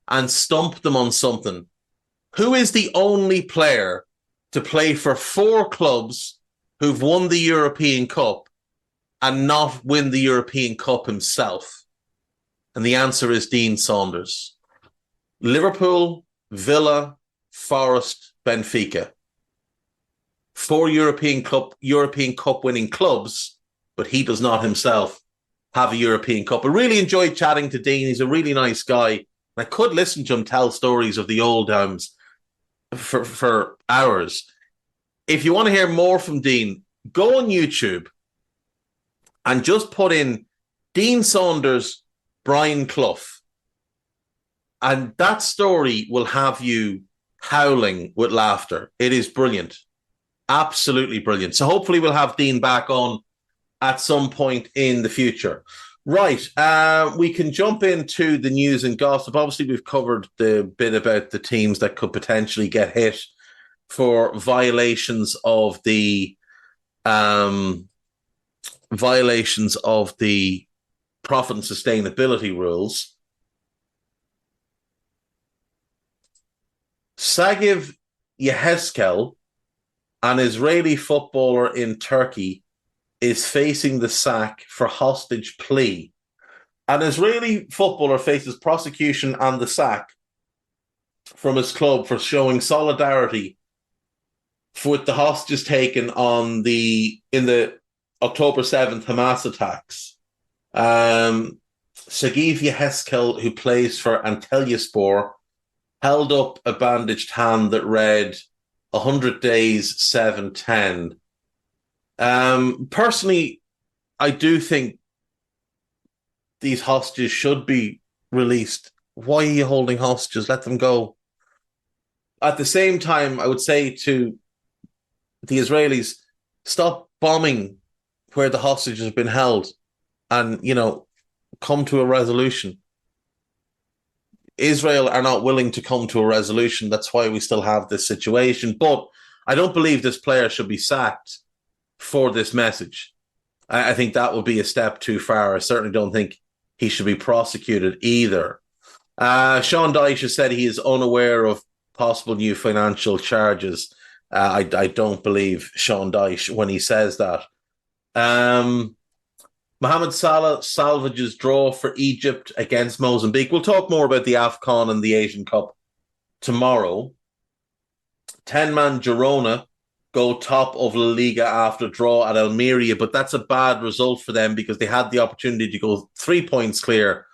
B: and stump them on something, who is the only player to play for 4 clubs who've won the European Cup and not win the European Cup himself? And the answer is Dean Saunders. Liverpool, Villa, Forest, Benfica. 4 European Cup winning clubs, but he does not himself have a European Cup. I really enjoyed chatting to Dean. He's a really nice guy. I could listen to him tell stories of the old times for hours. If you want to hear more from Dean, go on YouTube and just put in Dean Saunders, Bruyne Clough. And that story will have you howling with laughter. It is brilliant. Absolutely brilliant. So hopefully we'll have Dean back on at some point in the future. Right. We can jump into the news and gossip. Obviously, we've covered the bit about the teams that could potentially get hit for violations of the profit and sustainability rules. Sagiv Yehezkel, an Israeli footballer in Turkey, is facing the sack for hostage plea. An Israeli footballer faces prosecution and the sack from his club for showing solidarity with the hostages taken in the October 7th Hamas attacks. Sagivia Heskel, who plays for Antalyaspor, held up a bandaged hand that read 100 days, 710. Personally, I do think these hostages should be released. Why are you holding hostages? Let them go. At the same time, I would say to the Israelis, stop bombing where the hostages have been held and, come to a resolution. Israel are not willing to come to a resolution. That's why we still have this situation. But I don't believe this player should be sacked for this message. I think that would be a step too far. I certainly don't think he should be prosecuted either. Sean Dyche has said he is unaware of possible new financial charges. I don't believe Sean Dyche when he says that. Mohamed Salah salvages draw for Egypt against Mozambique. We'll talk more about the AFCON and the Asian Cup tomorrow. 10-man Girona go top of La Liga after draw at Almeria, but that's a bad result for them because they had the opportunity to go 3 points clear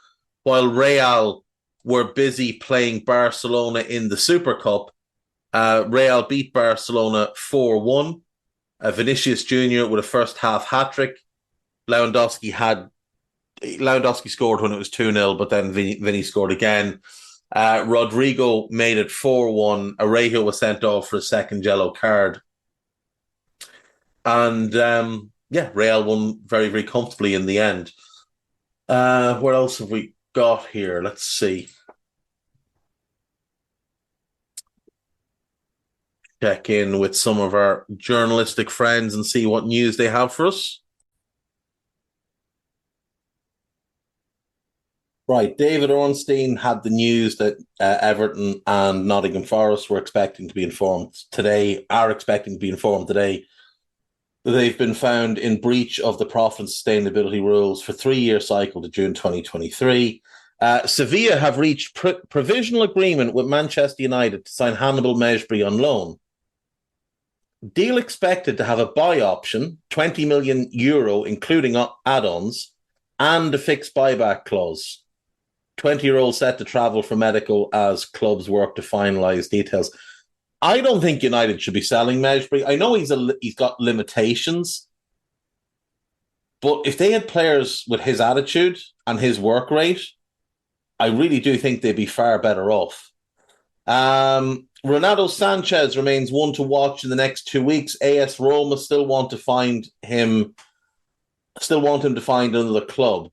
B: while Real were busy playing Barcelona in the Super Cup. Real beat Barcelona 4-1. Vinicius Jr. with a first half hat-trick. Lewandowski scored when it was 2-0, but then Vinny scored again. Rodrigo made it 4-1. Arejo was sent off for a second yellow card. And Real won very, very comfortably in the end. What else have we got here? Let's see. Check in with some of our journalistic friends and see what news they have for us. Right, David Ornstein had the news that Everton and Nottingham Forest are expecting to be informed today that they've been found in breach of the profit and sustainability rules for 3-year cycle to June 2023. Sevilla have reached provisional agreement with Manchester United to sign Hannibal Mejbri on loan. Deal expected to have a buy option, €20 million, including add-ons, and a fixed buyback clause. 20-year-old set to travel for medical as clubs work to finalise details. I don't think United should be selling Mejbri. I know he's got limitations, but if they had players with his attitude and his work rate, I really do think they'd be far better off. Renato Sanchez remains one to watch in the next 2 weeks. AS Roma still want him to find another club.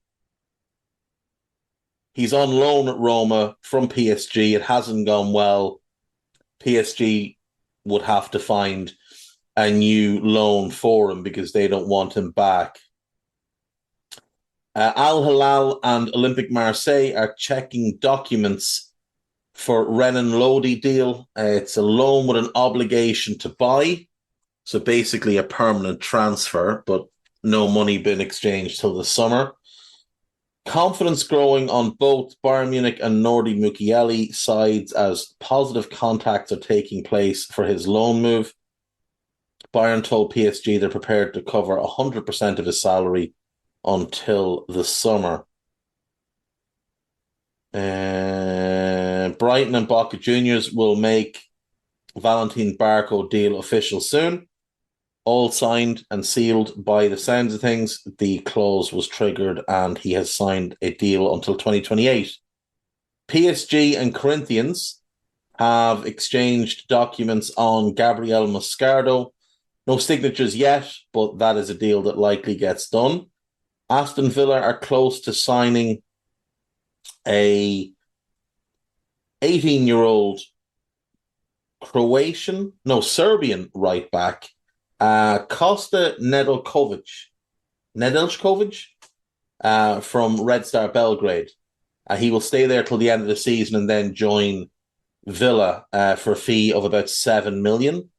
B: He's on loan at Roma from PSG. It hasn't gone well. PSG would have to find a new loan for him because they don't want him back. Al Hilal and Olympique Marseille are checking documents for Renan Lodi deal. It's a loan with an obligation to buy. So basically a permanent transfer, but no money been exchanged till the summer. Confidence growing on both Bayern Munich and Nordi Mukiele sides as positive contacts are taking place for his loan move. Bayern told PSG they're prepared to cover 100% of his salary until the summer. Brighton and Boca Juniors will make Valentin Barco deal official soon. All signed and sealed by the sounds of things. The clause was triggered and he has signed a deal until 2028. PSG and Corinthians have exchanged documents on Gabriel Moscardo. No signatures yet, but that is a deal that likely gets done. Aston Villa are close to signing a 18-year-old Serbian right back, Kosta Nedeljkovic from Red Star Belgrade. He will stay there till the end of the season and then join Villa for a fee of about $7 million.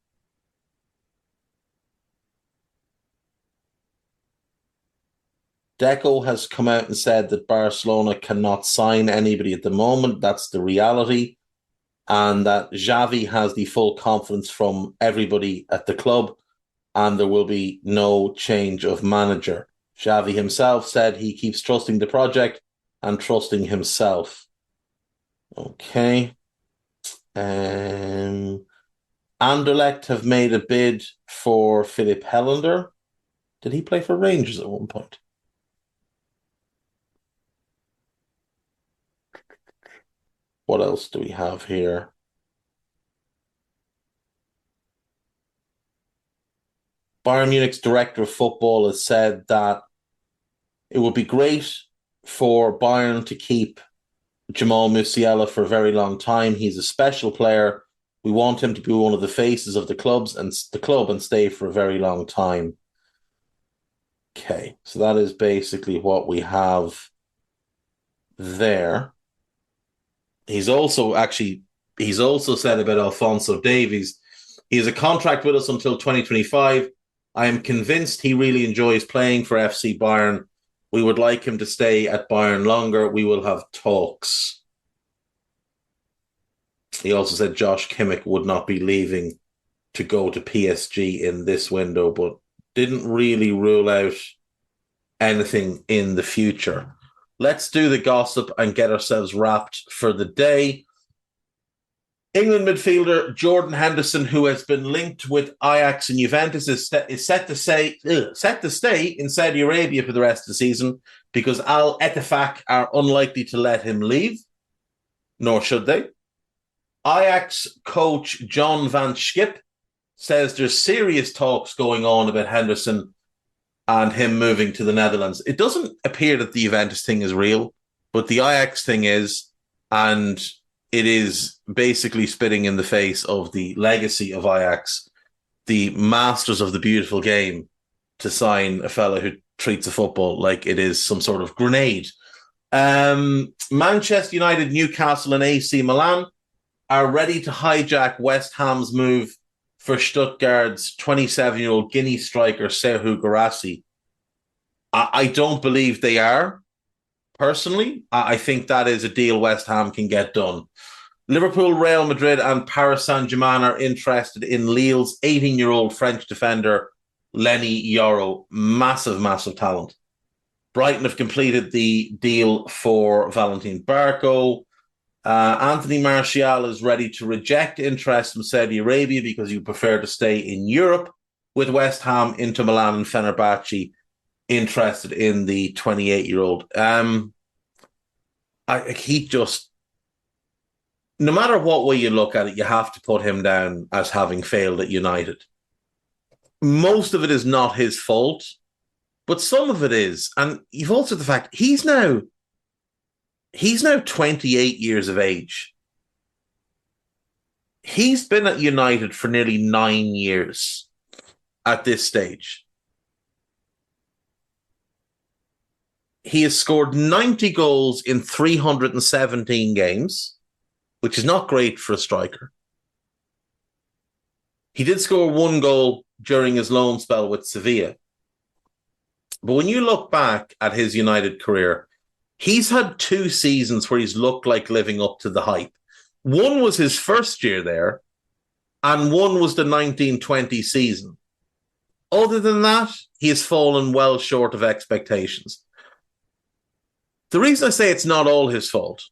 B: Deco has come out and said that Barcelona cannot sign anybody at the moment. That's the reality. And that Xavi has the full confidence from everybody at the club and there will be no change of manager. Xavi himself said he keeps trusting the project and trusting himself. Okay. Anderlecht have made a bid for Philip Helander. Did he play for Rangers at one point? What else do we have here? Bayern Munich's director of football has said that it would be great for Bayern to keep Jamal Musiala for a very long time. He's a special player. We want him to be one of the faces of the club and stay for a very long time. Okay, so that is basically what we have there. He's also said about Alphonso Davies, he has a contract with us until 2025. I am convinced he really enjoys playing for FC Bayern. We would like him to stay at Bayern longer. We will have talks. He also said Josh Kimmich would not be leaving to go to PSG in this window, but didn't really rule out anything in the future. Let's do the gossip and get ourselves wrapped for the day. England midfielder Jordan Henderson, who has been linked with Ajax and Juventus, is set to stay in Saudi Arabia for the rest of the season because Al Ettifaq are unlikely to let him leave, nor should they. Ajax coach John van Schip says there's serious talks going on about Henderson and him moving to the Netherlands. It doesn't appear that the Juventus thing is real, but the Ajax thing is, and it is basically spitting in the face of the legacy of Ajax, the masters of the beautiful game, to sign a fella who treats a football like it is some sort of grenade. Manchester United, Newcastle and AC Milan are ready to hijack West Ham's move for Stuttgart's 27-year-old Guinea striker, Serhou Guirassy. I don't believe they are. Personally, I think that is a deal West Ham can get done. Liverpool, Real Madrid and Paris Saint-Germain are interested in Lille's 18-year-old French defender, Lenny Yoro. Massive, massive talent. Brighton have completed the deal for Valentin Barco. Anthony Martial is ready to reject interest in Saudi Arabia because he would prefer to stay in Europe, with West Ham, Inter Milan and Fenerbahce interested in the 28-year-old. No matter what way you look at it, you have to put him down as having failed at United. Most of it is not his fault, but some of it is. And you've also the fact he's now 28 years of age. He's been at United for nearly 9 years at this stage. He has scored 90 goals in 317 games, which is not great for a striker. He did score 1 goal during his loan spell with Sevilla. But when you look back at his United career, he's had 2 seasons where he's looked like living up to the hype. One was his first year there, and one was the 1920 season. Other than that, he has fallen well short of expectations. The reason I say it's not all his fault,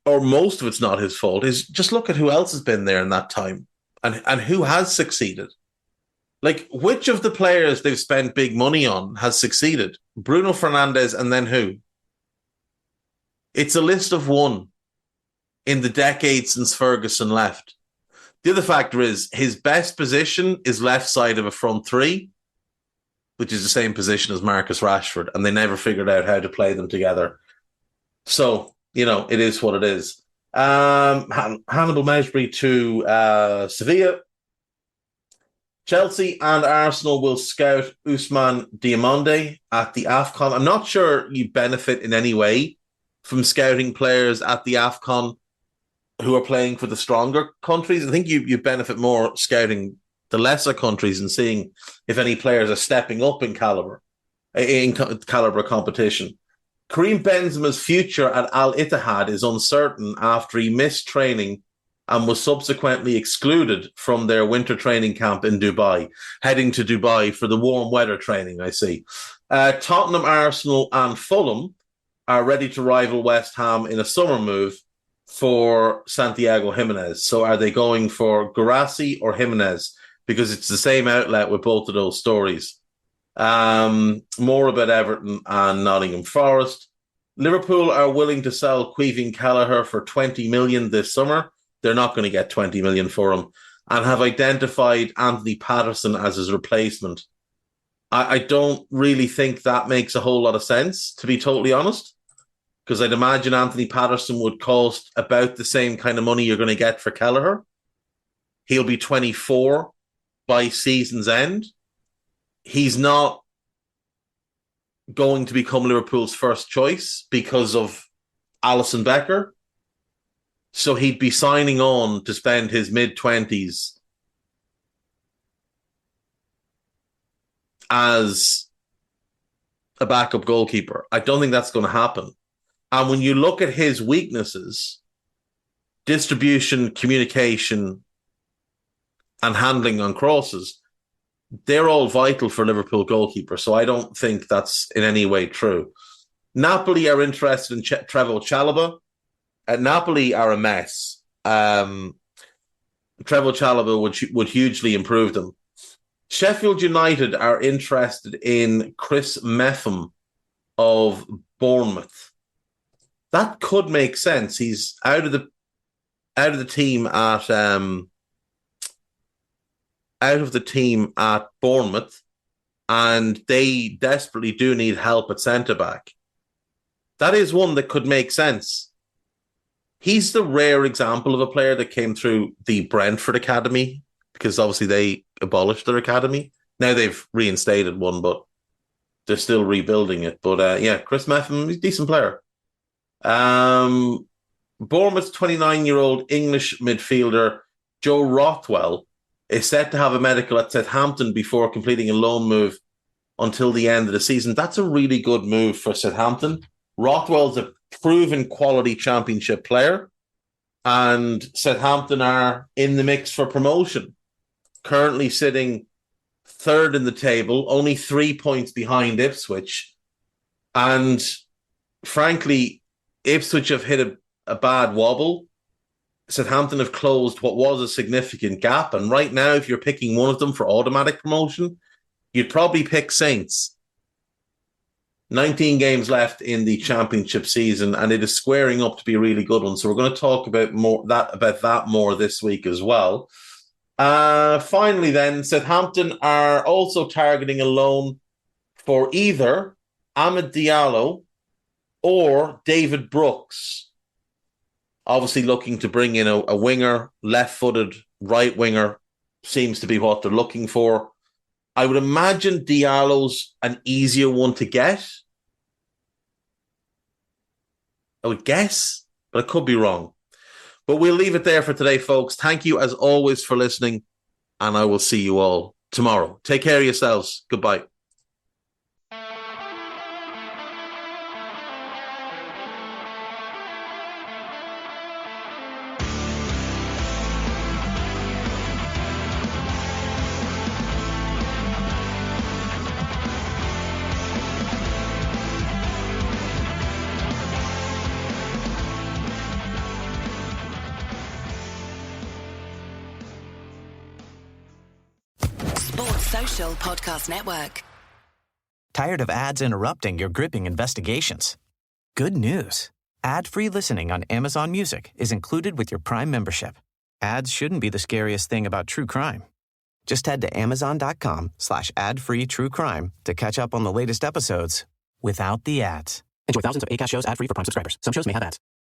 B: or most of it's not his fault, is just look at who else has been there in that time and who has succeeded. Like, which of the players they've spent big money on has succeeded? Bruno Fernandes and then who? It's a list of one in the decade since Ferguson left. The other factor is his best position is left side of a front three, which is the same position as Marcus Rashford, and they never figured out how to play them together. So, it is what it is. Hannibal Mejbri to Sevilla. Chelsea and Arsenal will scout Ousmane Diomande at the AFCON. I'm not sure you benefit in any way from scouting players at the AFCON who are playing for the stronger countries. I think you benefit more scouting the lesser countries and seeing if any players are stepping up in caliber competition. Karim Benzema's future at Al Ittihad is uncertain after he missed training and was subsequently excluded from their winter training camp in Dubai, heading to Dubai for the warm weather training, I see. Tottenham, Arsenal and Fulham are ready to rival West Ham in a summer move for Santiago Jimenez. So are they going for Guirassy or Jimenez? Because it's the same outlet with both of those stories. More about Everton and Nottingham Forest. Liverpool are willing to sell Caoimhín Kelleher for 20 million this summer. They're not going to get 20 million for him, and have identified Anthony Patterson as his replacement. I don't really think that makes a whole lot of sense, to be totally honest, because I'd imagine Anthony Patterson would cost about the same kind of money you're going to get for Kelleher. He'll be 24 by season's end. He's not going to become Liverpool's first choice because of Alisson Becker. So he'd be signing on to spend his mid-20s as a backup goalkeeper. I don't think that's going to happen. And when you look at his weaknesses, distribution, communication, and handling on crosses, they're all vital for Liverpool goalkeeper. So I don't think that's in any way true. Napoli are interested in Trevoh Chalobah. Napoli are a mess. Trevoh Chalobah would hugely improve them. Sheffield United are interested in Chris Metham of Bournemouth. That could make sense. He's out of the team at Bournemouth, and they desperately do need help at centre back. That is one that could make sense. He's the rare example of a player that came through the Brentford Academy, because obviously they abolished their academy. Now they've reinstated one, but they're still rebuilding it. But Chris Metham, he's a decent player. Bournemouth's 29-year-old English midfielder Joe Rothwell is set to have a medical at Southampton before completing a loan move until the end of the season. That's a really good move for Southampton. Rothwell's a proven quality championship player, and Southampton are in the mix for promotion. Currently sitting third in the table, only 3 points behind Ipswich. And frankly, Ipswich have hit a bad wobble. Southampton have closed what was a significant gap. And right now, if you're picking one of them for automatic promotion, you'd probably pick Saints. 19 games left in the championship season, and it is squaring up to be a really good one. So we're going to talk about that more this week as well. Finally, then, Southampton are also targeting a loan for either Amad Diallo or David Brooks. Obviously looking to bring in a winger, left-footed right winger seems to be what they're looking for. I would imagine Diallo's an easier one to get. I would guess, but I could be wrong. But we'll leave it there for today, folks. Thank you, as always, for listening, and I will see you all tomorrow. Take care of yourselves. Goodbye.
D: Social Podcast Network.
A: Tired of ads interrupting your gripping investigations? Good news. Ad-free listening on Amazon Music is included with your Prime membership. Ads shouldn't be the scariest thing about true crime. Just head to amazon.com/ad-free true crime to catch up on the latest episodes without the ads. Enjoy thousands of Acast shows ad-free for Prime subscribers. Some shows may have ads.